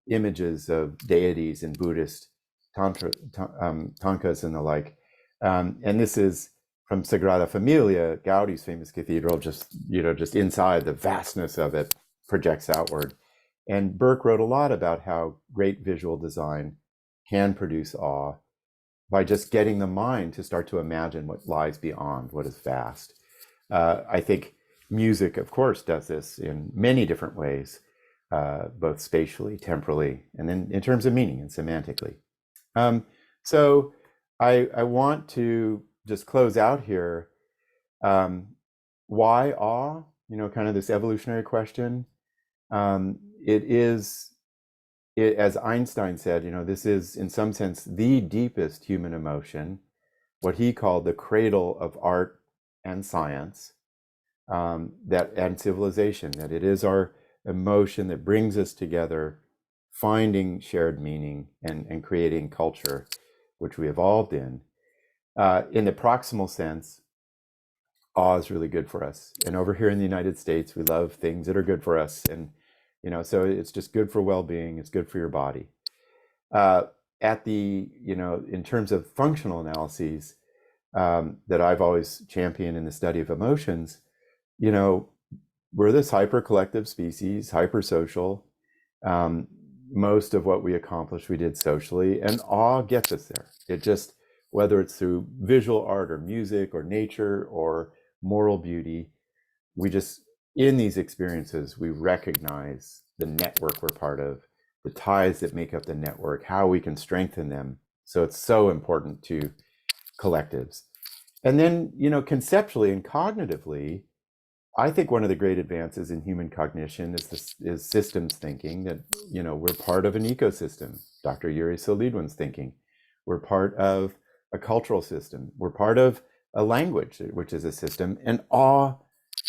images of deities in Buddhist tankas and the like. And this is from Sagrada Familia, Gaudi's famous cathedral, just inside the vastness of it projects outward. And Burke wrote a lot about how great visual design can produce awe by just getting the mind to start to imagine what lies beyond, what is vast. I think music, of course, does this in many different ways, both spatially, temporally, and then in terms of meaning and semantically. So I want to just close out here. Why awe? Kind of this evolutionary question. As Einstein said, this is in some sense the deepest human emotion, what he called the cradle of art and science, and civilization, that it is our emotion that brings us together, finding shared meaning and creating culture, which we evolved in. In the proximal sense, awe is really good for us. And over here in the United States, we love things that are good for us. And, so it's just good for well-being. It's good for your body. In terms of functional analyses that I've always championed in the study of emotions, we're this hyper-collective species, hyper-social. Most of what we accomplish, we did socially, and awe gets us there. It just, whether it's through visual art or music or nature or moral beauty, in these experiences, we recognize the network we're part of, the ties that make up the network, how we can strengthen them. So it's so important to collectives. And then, conceptually and cognitively, I think one of the great advances in human cognition is systems thinking, that, we're part of an ecosystem. Dr. Yuri Solidwin's thinking. We're part of a cultural system. We're part of a language, which is a system, and awe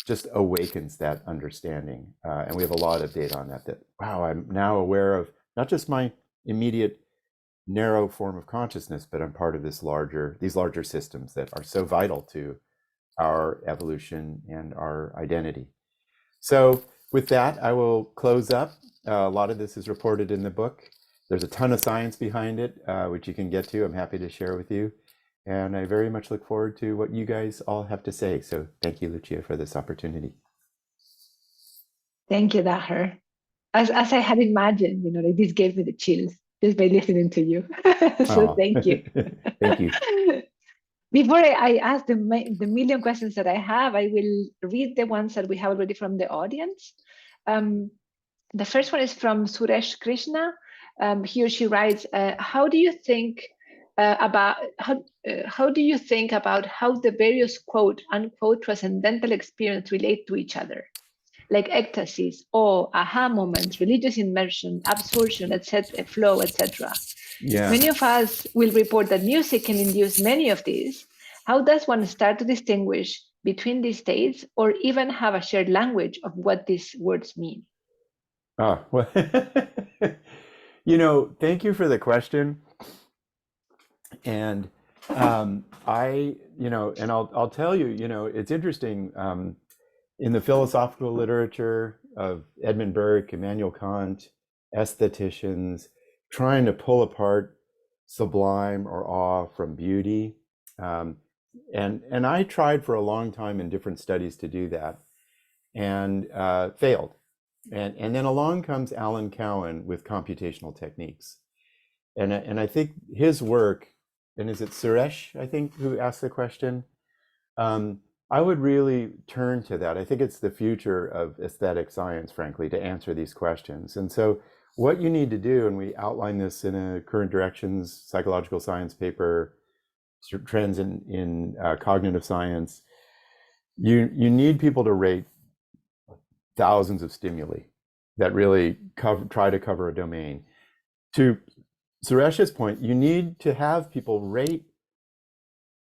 just awakens that understanding. And we have a lot of data on that, wow, I'm now aware of not just my immediate narrow form of consciousness, but I'm part of these larger systems that are so vital to our evolution and our identity. So with that, I will close up. A lot of this is reported in the book. There's a ton of science behind it, which you can get to. I'm happy to share with you. And I very much look forward to what you guys all have to say. So thank you, Lucia, for this opportunity. Thank you, Dacher. As I had imagined, like this gave me the chills just by listening to you. So thank you. Thank you. Before I ask the million questions that I have, I will read the ones that we have already from the audience. The first one is from Suresh Krishna. He or she writes, how do you think about how do you think about how the various quote unquote transcendental experience relate to each other, like ecstasies, awe, aha moments, religious immersion, absorption, etc., flow, etc. Yeah. Many of us will report that music can induce many of these. How does one start to distinguish between these states, or even have a shared language of what these words mean? Oh, well, thank you for the question. And and I'll tell you, it's interesting. In the philosophical literature of Edmund Burke, Immanuel Kant, aestheticians, trying to pull apart sublime or awe from beauty. And I tried for a long time in different studies to do that, and failed. And then along comes Alan Cowan with computational techniques. And I think his work, and is it Suresh, I think, who asked the question? I would really turn to that. I think it's the future of aesthetic science, frankly, to answer these questions. And so what you need to do, and we outline this in a Current Directions psychological science paper, Trends in Cognitive Science, you need people to rate thousands of stimuli that really try to cover a domain. To Suresh's point, you need to have people rate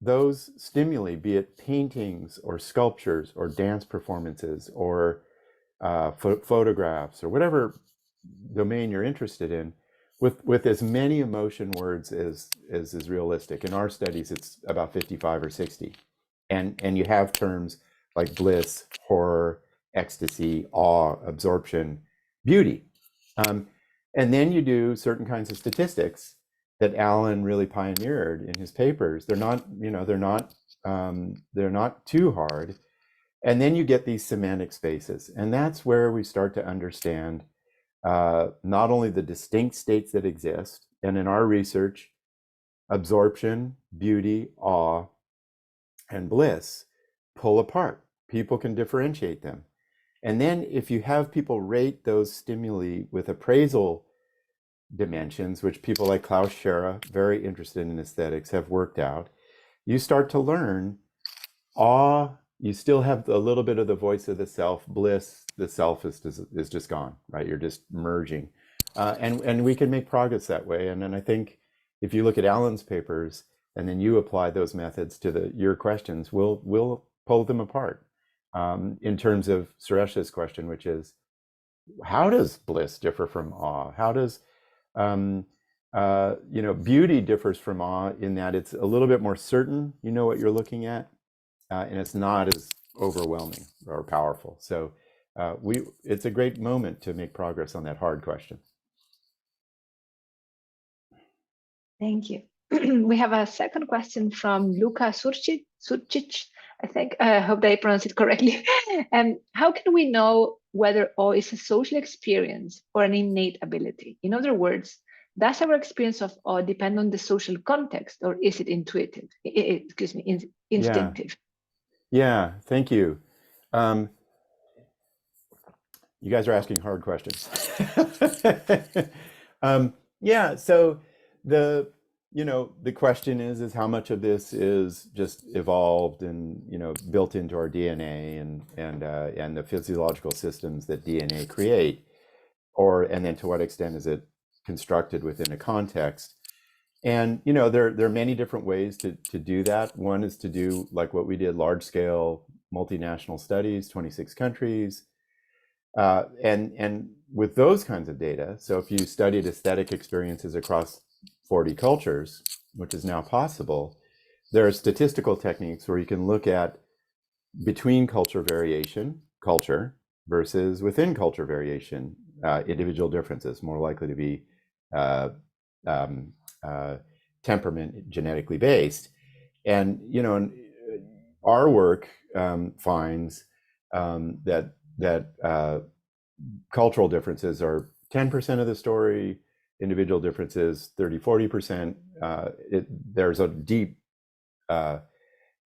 those stimuli, be it paintings or sculptures or dance performances or photographs or whatever domain you're interested in, with as many emotion words as is realistic. In our studies, it's about 55 or 60. And you have terms like bliss, horror, ecstasy, awe, absorption, beauty. And then you do certain kinds of statistics that Alan really pioneered in his papers. They're not too hard. And then you get these semantic spaces. And that's where we start to understand not only the distinct states that exist, and in our research, absorption, beauty, awe, and bliss pull apart. People can differentiate them. And then if you have people rate those stimuli with appraisal dimensions, which people like Klaus Scherer, very interested in aesthetics, have worked out, you start to learn awe. You still have a little bit of the voice of the self. Bliss, the self is just gone, right? You're just merging. And we can make progress that way. And then I think if you look at Alan's papers and then you apply those methods to your questions, we'll pull them apart. In terms of Suresh's question, which is, how does bliss differ from awe? How does beauty differs from awe in that it's a little bit more certain, you know what you're looking at, and it's not as overwhelming or powerful. So it's a great moment to make progress on that hard question. Thank you. We have a second question from Luka Surcic, I think. I hope that I pronounced it correctly. How can we know whether awe is a social experience or an innate ability? In other words, does our experience of awe depend on the social context, or is it intuitive? Instinctive? Yeah, thank you. You guys are asking hard questions. Yeah, so the question is how much of this is just evolved and built into our DNA and the physiological systems that DNA create, and then to what extent is it constructed within a context. And there are many different ways to do that. One is to do like what we did, large scale multinational studies, 26 countries. And with those kinds of data, so if you studied aesthetic experiences across 40 cultures, which is now possible, there are statistical techniques where you can look at between culture variation, culture, versus within culture variation, individual differences, more likely to be uh, um, temperament genetically based. And, our work finds that cultural differences are 10% of the story, individual differences 30-40%. There's a deep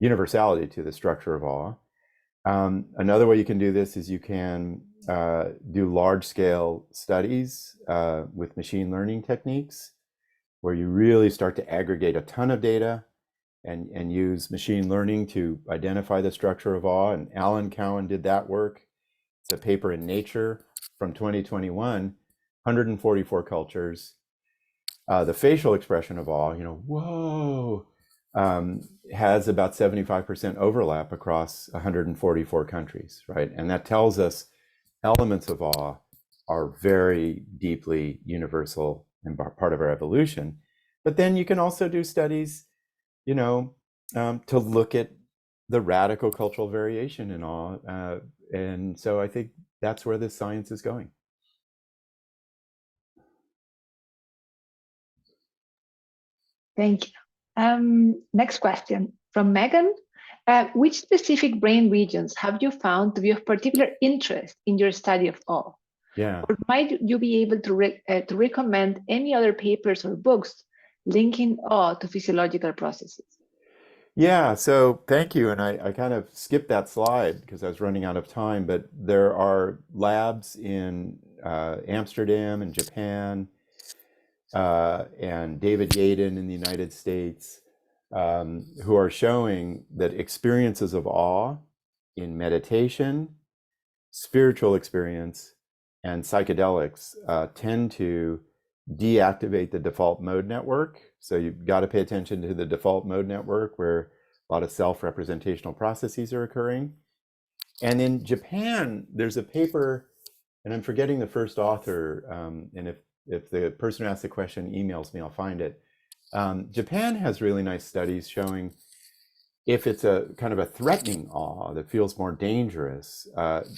universality to the structure of awe. Another way you can do this is you can do large-scale studies with machine learning techniques, where you really start to aggregate a ton of data and use machine learning to identify the structure of awe. And Alan Cowan did that work. It's a paper in Nature from 2021, 144 cultures. The facial expression of awe, whoa, has about 75% overlap across 144 countries, right? And that tells us elements of awe are very deeply universal and part of our evolution. But then you can also do studies, to look at the radical cultural variation in awe. And so I think that's where this science is going. Thank you. Next question from Megan. Which specific brain regions have you found to be of particular interest in your study of awe? Yeah. Or might you be able to recommend any other papers or books linking awe to physiological processes? Yeah, so thank you. And I kind of skipped that slide because I was running out of time, but there are labs in Amsterdam and Japan, and David Yaden in the United States, who are showing that experiences of awe in meditation, spiritual experience, and psychedelics tend to deactivate the default mode network. So you've got to pay attention to the default mode network, where a lot of self-representational processes are occurring. And in Japan, there's a paper, and I'm forgetting the first author, and if the person who asked the question emails me, I'll find it. Japan has really nice studies showing if it's a kind of a threatening awe that feels more dangerous,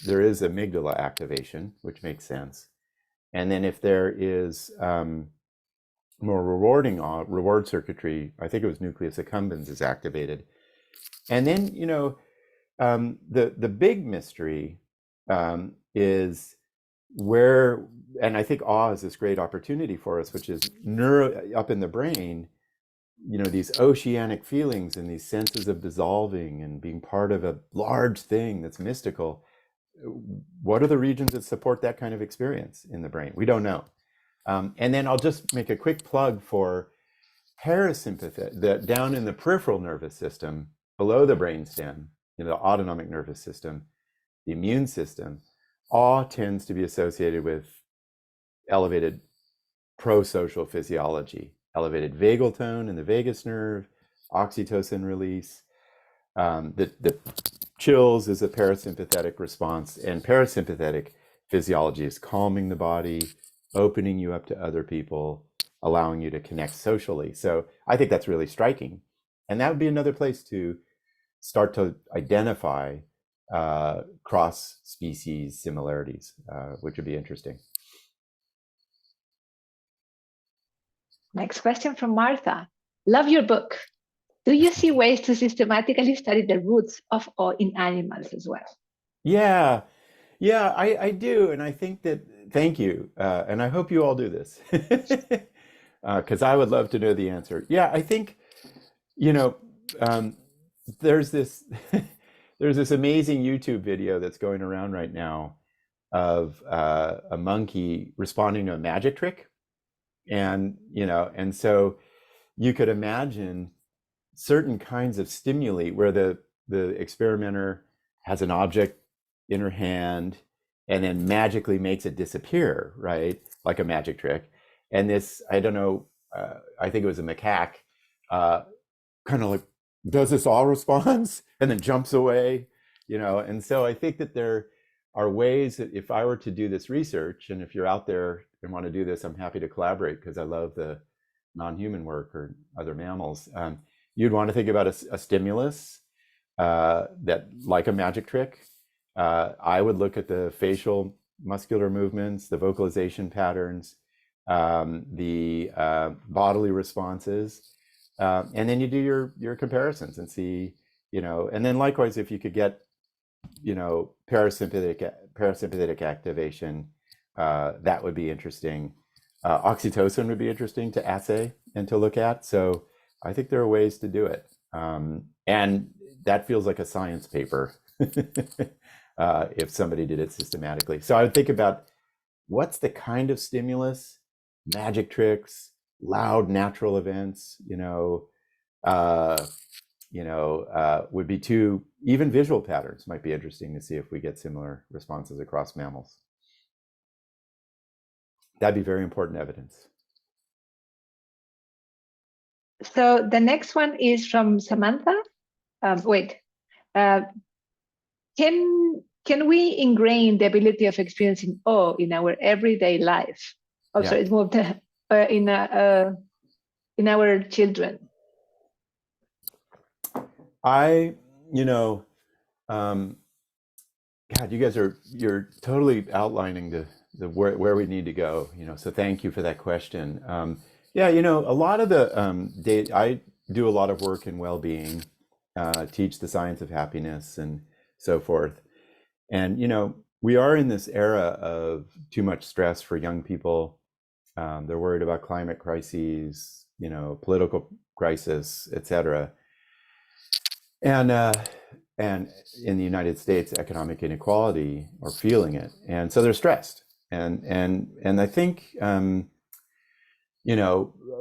there is amygdala activation, which makes sense. And then if there is more rewarding awe, reward circuitry, I think it was nucleus accumbens is activated. And then, the big mystery is where, and I think awe is this great opportunity for us, which is up in the brain, these oceanic feelings and these senses of dissolving and being part of a large thing that's mystical. What are the regions that support that kind of experience in the brain? We don't know. And then I'll just make a quick plug for parasympathetic, down in the peripheral nervous system, below the brainstem, the autonomic nervous system, the immune system. Awe tends to be associated with elevated pro-social physiology, elevated vagal tone in the vagus nerve, oxytocin release. The chills is a parasympathetic response, and parasympathetic physiology is calming the body, opening you up to other people, allowing you to connect socially. So I think that's really striking. And that would be another place to start to identify cross-species similarities, which would be interesting. Next question from Martha. Love your book. Do you see ways to systematically study the roots of awe in animals as well? Yeah, I do. And I think that, thank you. And I hope you all do this, because I would love to know the answer. Yeah, I think, there's this there's this amazing YouTube video that's going around right now of a monkey responding to a magic trick. And, and so you could imagine certain kinds of stimuli where the experimenter has an object in her hand and then magically makes it disappear, right? Like a magic trick. And this, I don't know, I think it was a macaque, kind of like does this all response and then jumps away, And so I think that there are ways that if I were to do this research, and if you're out there and want to do this, I'm happy to collaborate because I love the non-human work or other mammals. You'd want to think about a stimulus, that like a magic trick. I would look at the facial muscular movements, the vocalization patterns, the bodily responses, and then you do your comparisons and see, and then likewise, if you could get, parasympathetic activation, that would be interesting. Oxytocin would be interesting to assay and to look at. So I think there are ways to do it. And that feels like a science paper if somebody did it systematically. So I would think about what's the kind of stimulus, magic tricks, loud natural events, would be two, even visual patterns might be interesting to see if we get similar responses across mammals. That'd be very important evidence. So the next one is from Samantha. Can we ingrain the ability of experiencing awe in our everyday life? Also, it's moved in our children. God, you guys you're totally outlining the where we need to go. So thank you for that question. A lot of the data, I do a lot of work in well-being, teach the science of happiness and so forth. And, we are in this era of too much stress for young people. They're worried about climate crises, political crisis, etc. And in the United States, economic inequality, or feeling it. And so they're stressed. And I think,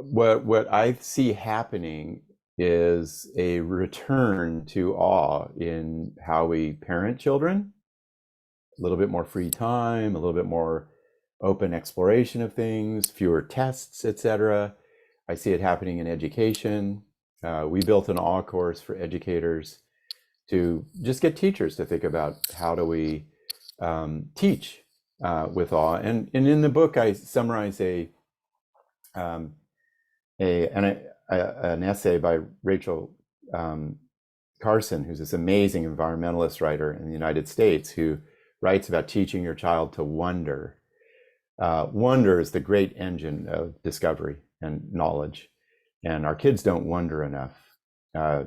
what I see happening is a return to awe in how we parent children, a little bit more free time, a little bit more open exploration of things, fewer tests, etc. I see it happening in education. We built an awe course for educators to just get teachers to think about how do we teach with awe. And in the book, I summarize an essay by Rachel Carson, who's this amazing environmentalist writer in the United States, who writes about teaching your child to wonder. Wonder is the great engine of discovery and knowledge. And our kids don't wonder enough,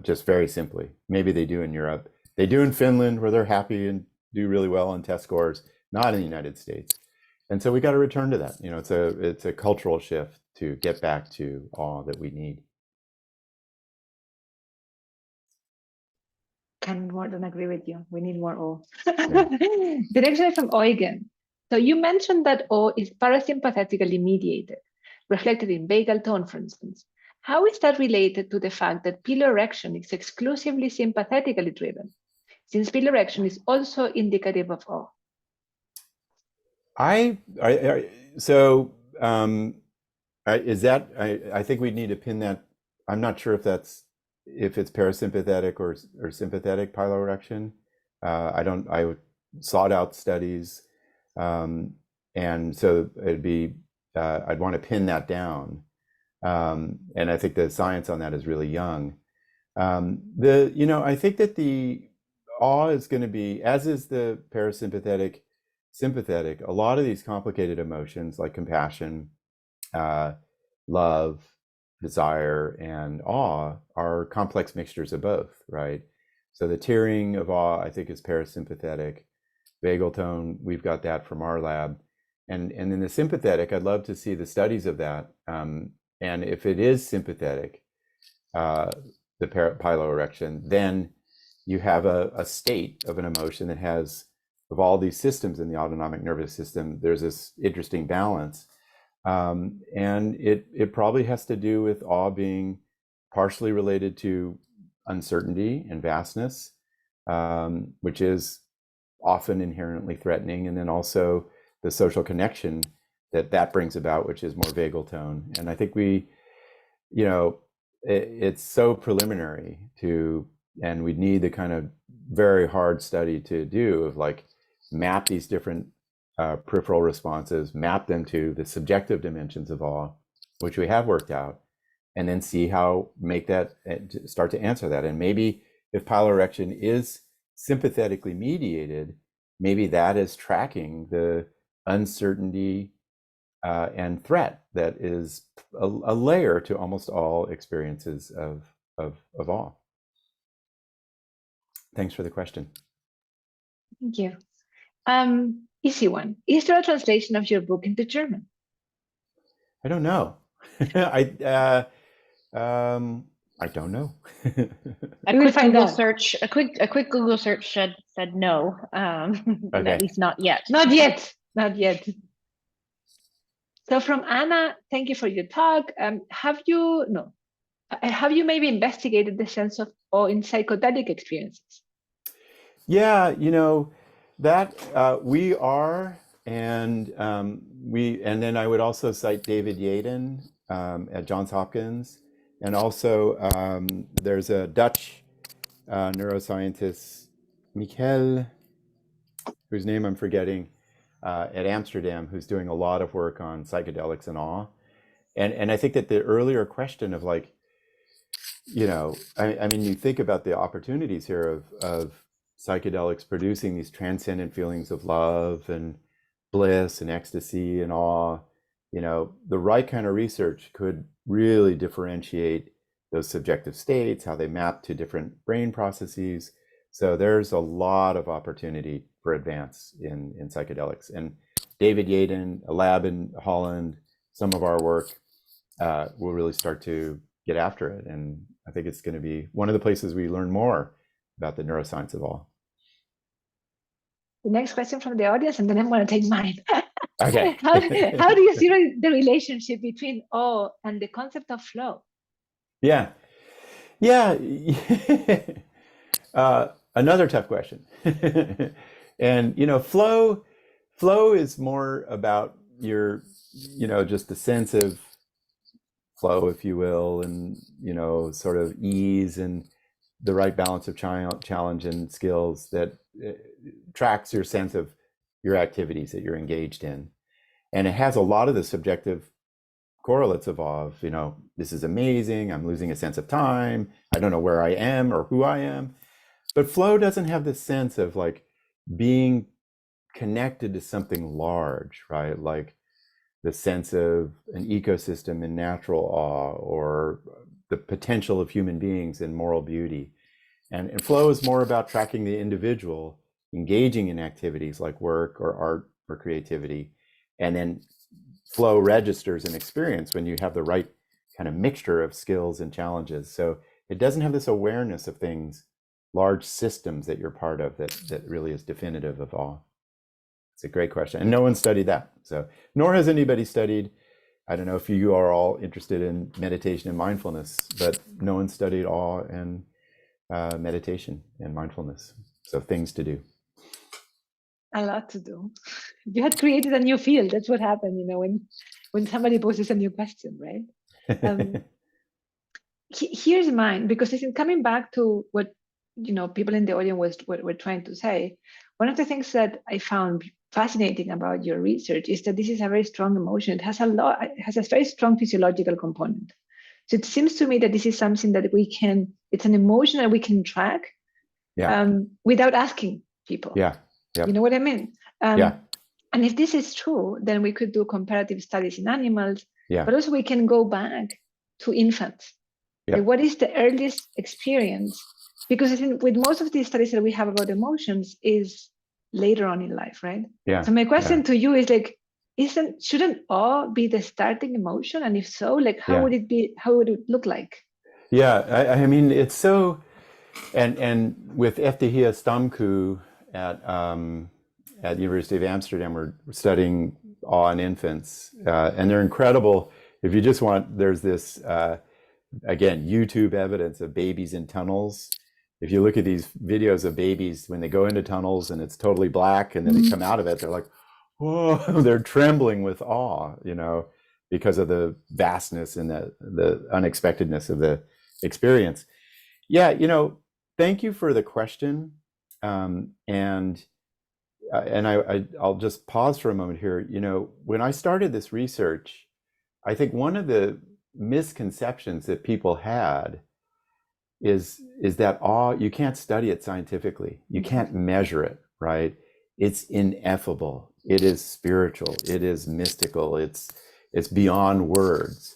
just very simply. Maybe they do in Europe. They do in Finland, where they're happy and do really well on test scores, not in the United States. And so we got to return to that. It's a cultural shift to get back to awe that we need. Can more than agree with you. We need more awe. The next one is from Eugen. So you mentioned that awe is parasympathetically mediated, reflected in vagal tone, for instance. How is that related to the fact that piloerection is exclusively sympathetically driven, since piloerection is also indicative of awe? I think we need to pin that. I'm not sure if it's parasympathetic or sympathetic piloerection. I sought out studies, and so it'd be I'd want to pin that down. And I think the science on that is really young. I think that the awe is going to be, as is the parasympathetic, sympathetic. A lot of these complicated emotions like compassion, love, desire, and awe are complex mixtures of both, right? So the tearing of awe, I think, is parasympathetic. Vagal tone, we've got that from our lab. And in the sympathetic, I'd love to see the studies of that. And if it is sympathetic, the piloerection, then you have a state of an emotion that has, of all these systems in the autonomic nervous system, there's this interesting balance. And it probably has to do with awe being partially related to uncertainty and vastness, which is often inherently threatening, and then also the social connection that brings about, which is more vagal tone. And I think it's so preliminary and we need the kind of very hard study to do of map these different peripheral responses, map them to the subjective dimensions of awe, which we have worked out, and then see how start to answer that. And maybe if piloerection is sympathetically mediated, maybe that is tracking the uncertainty and threat that is a layer to almost all experiences of awe. Thanks for the question. Thank you. Easy one. Is there a translation of your book into German? I don't know. I don't know. A quick Google search. A quick Google search said no. Okay. At least not yet. Not yet. Not yet. So from Anna, thank you for your talk. Have you maybe investigated the sense of awe in psychedelic experiences? Yeah, that we are, and then I would also cite David Yaden at Johns Hopkins, and also there's a Dutch neuroscientist, Michael, whose name I'm forgetting, at Amsterdam, who's doing a lot of work on psychedelics and awe. And I think that the earlier question of like, I mean, you think about the opportunities here of psychedelics producing these transcendent feelings of love and bliss and ecstasy and awe. The right kind of research could really differentiate those subjective states, how they map to different brain processes. So there's a lot of opportunity for advance in psychedelics. And David Yaden, a lab in Holland, some of our work will really start to get after it. And I think it's going to be one of the places we learn more about the neuroscience of awe. The next question from the audience, and then I'm going to take mine. Okay. How do you see the relationship between awe and the concept of flow? Yeah. Another tough question. And flow is more about your, just the sense of flow, if you will, and sort of ease and the right balance of challenge and skills that tracks your sense of your activities that you're engaged in. And it has a lot of the subjective correlates of awe, this is amazing, I'm losing a sense of time, I don't know where I am or who I am. But flow doesn't have this sense of like being connected to something large, right? Like the sense of an ecosystem in natural awe, or the potential of human beings in moral beauty. And flow is more about tracking the individual, engaging in activities like work or art or creativity. And then flow registers an experience when you have the right kind of mixture of skills and challenges. So it doesn't have this awareness of things, large systems that you're part of, that really is definitive of awe. It's a great question. And no one studied that. So, nor has anybody studied, I don't know if you are all interested in meditation and mindfulness, but no one studied awe and meditation and mindfulness. So things to do. A lot to do. You had created a new field. That's what happened, when somebody poses a new question, right? Here's mine, because I think coming back to what people in the audience were trying to say, one of the things that I found fascinating about your research is that this is a very strong emotion. It has a very strong physiological component. So it seems to me that this is something that it's an emotion that we can track without asking people. Yeah. Yep. You know what I mean? Yeah. And if this is true, then we could do comparative studies in animals, Yeah. but also we can go back to infants. Yep. Like, what is the earliest experience? Because I think with most of these studies that we have about emotions is later on in life, right? Yeah. So my question to you is like, shouldn't awe be the starting emotion? And if so, like, how would it be? How would it look like? Yeah, I mean, it's so, and with Eftihia Stamku at University of Amsterdam, we're studying awe in infants, and they're incredible. If you just want, there's this, again, YouTube evidence of babies in tunnels. If you look at these videos of babies when they go into tunnels and it's totally black, and then they come out of it, they're like, whoa, they're trembling with awe, because of the vastness and the unexpectedness of the experience. Yeah, thank you for the question. And I'll just pause for a moment here. When I started this research, I think one of the misconceptions that people had is that awe, you can't study it scientifically. You can't measure it, right? It's ineffable. It is spiritual. It is mystical. It's beyond words.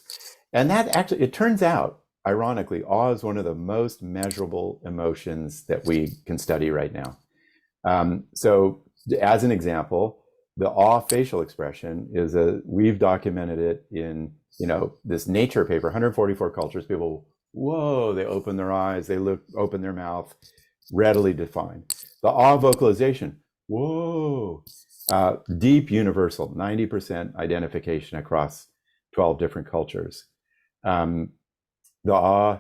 And that actually, it turns out, ironically, awe is one of the most measurable emotions that we can study right now. So as an example, the awe facial expression is we've documented it in, this Nature paper, 144 cultures. People, whoa, they open their eyes, they open their mouth, readily defined. The awe vocalization, whoa, deep universal, 90% identification across 12 different cultures. The awe,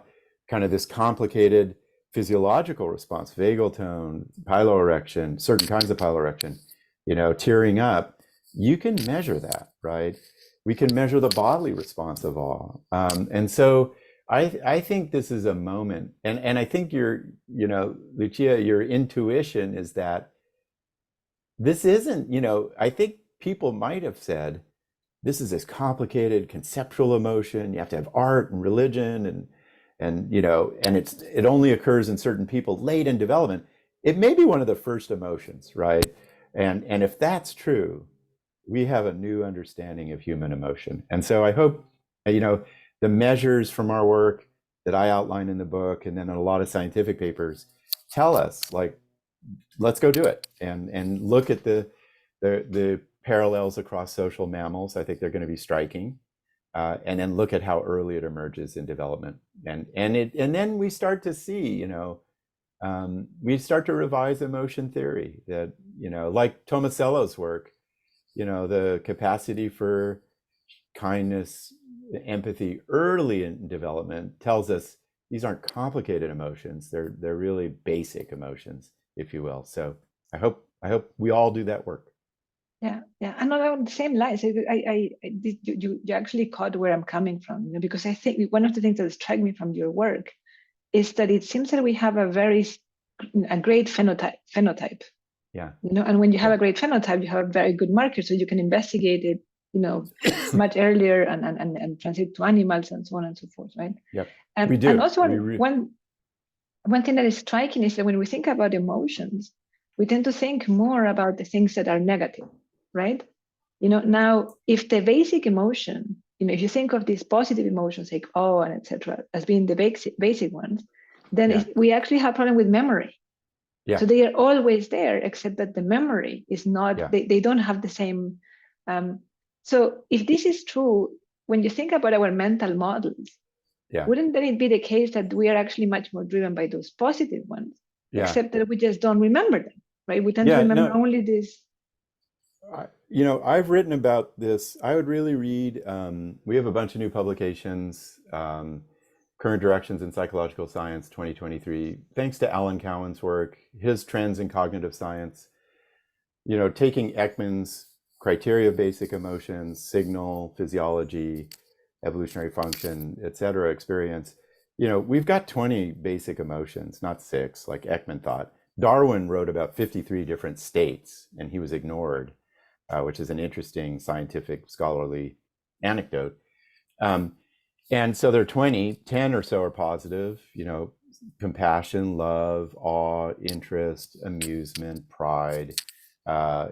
kind of this complicated physiological response, vagal tone, piloerection, certain kinds of piloerection, tearing up, you can measure that, right? We can measure the bodily response of awe. And so I think this is a moment, and I think Lucia, your intuition is that this isn't, I think people might have said, this is this complicated conceptual emotion. You have to have art and religion and it only occurs in certain people late in development. It may be one of the first emotions, right? And if that's true, we have a new understanding of human emotion. And so I hope, the measures from our work that I outline in the book, and then in a lot of scientific papers, tell us, like, let's go do it and look at the parallels across social mammals. I think they're going to be striking. And then look at how early it emerges in development. And then we start to see, we start to revise emotion theory that, like Tomasello's work, the capacity for kindness, empathy early in development tells us these aren't complicated emotions. They're really basic emotions, if you will. So I hope we all do that work. Yeah, and along the same lines, you actually caught where I'm coming from, because I think one of the things that struck me from your work is that it seems that we have a great phenotype. Yeah. And when you have a great phenotype, you have a very good marker, so you can investigate it, much earlier and translate to animals and so on and so forth, right? Yep. And, we do. And also one thing that is striking is that when we think about emotions, we tend to think more about the things that are negative, right? Now, if the basic emotion, if you think of these positive emotions like awe and etc. as being the basic ones, then we actually have a problem with memory. Yeah. So they are always there, except that the memory is not, they don't have the same. So if this is true, when you think about our mental models, wouldn't then it be the case that we are actually much more driven by those positive ones, except that we just don't remember them, right? We tend to remember only this. I've written about this. I would really read, we have a bunch of new publications, Current Directions in Psychological Science 2023, thanks to Alan Cowan's work, his Trends in Cognitive Science, taking Ekman's criteria of basic emotions, signal, physiology, evolutionary function, etc. experience. We've got 20 basic emotions, not 6, like Ekman thought. Darwin wrote about 53 different states, and he was ignored. Which is an interesting scientific scholarly anecdote. And so there are 20, 10 or so are positive, compassion, love, awe, interest, amusement, pride.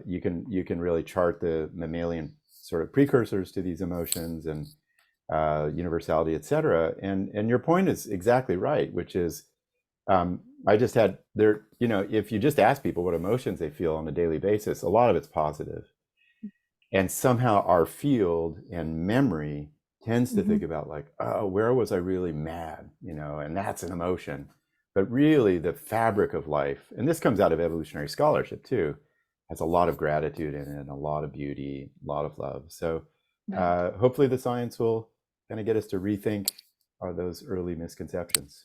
You can really chart the mammalian sort of precursors to these emotions and universality, etc. And your point is exactly right, which is I just had there, if you just ask people what emotions they feel on a daily basis, a lot of it's positive. And somehow our field and memory tends to think about like, oh, where was I really mad? And that's an emotion. But really the fabric of life, and this comes out of evolutionary scholarship too, has a lot of gratitude in it, a lot of beauty, a lot of love. So hopefully the science will kind of get us to rethink those early misconceptions.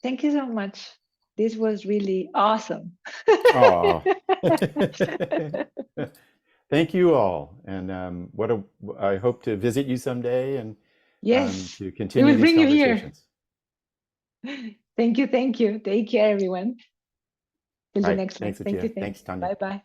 Thank you so much. This was really awesome. Oh. Thank you all, and I hope to visit you someday and to continue these conversations. Thank you. Take care, everyone. Till the next one. Thanks, Lucia. Thank you. Thanks, Tanya. Bye-bye.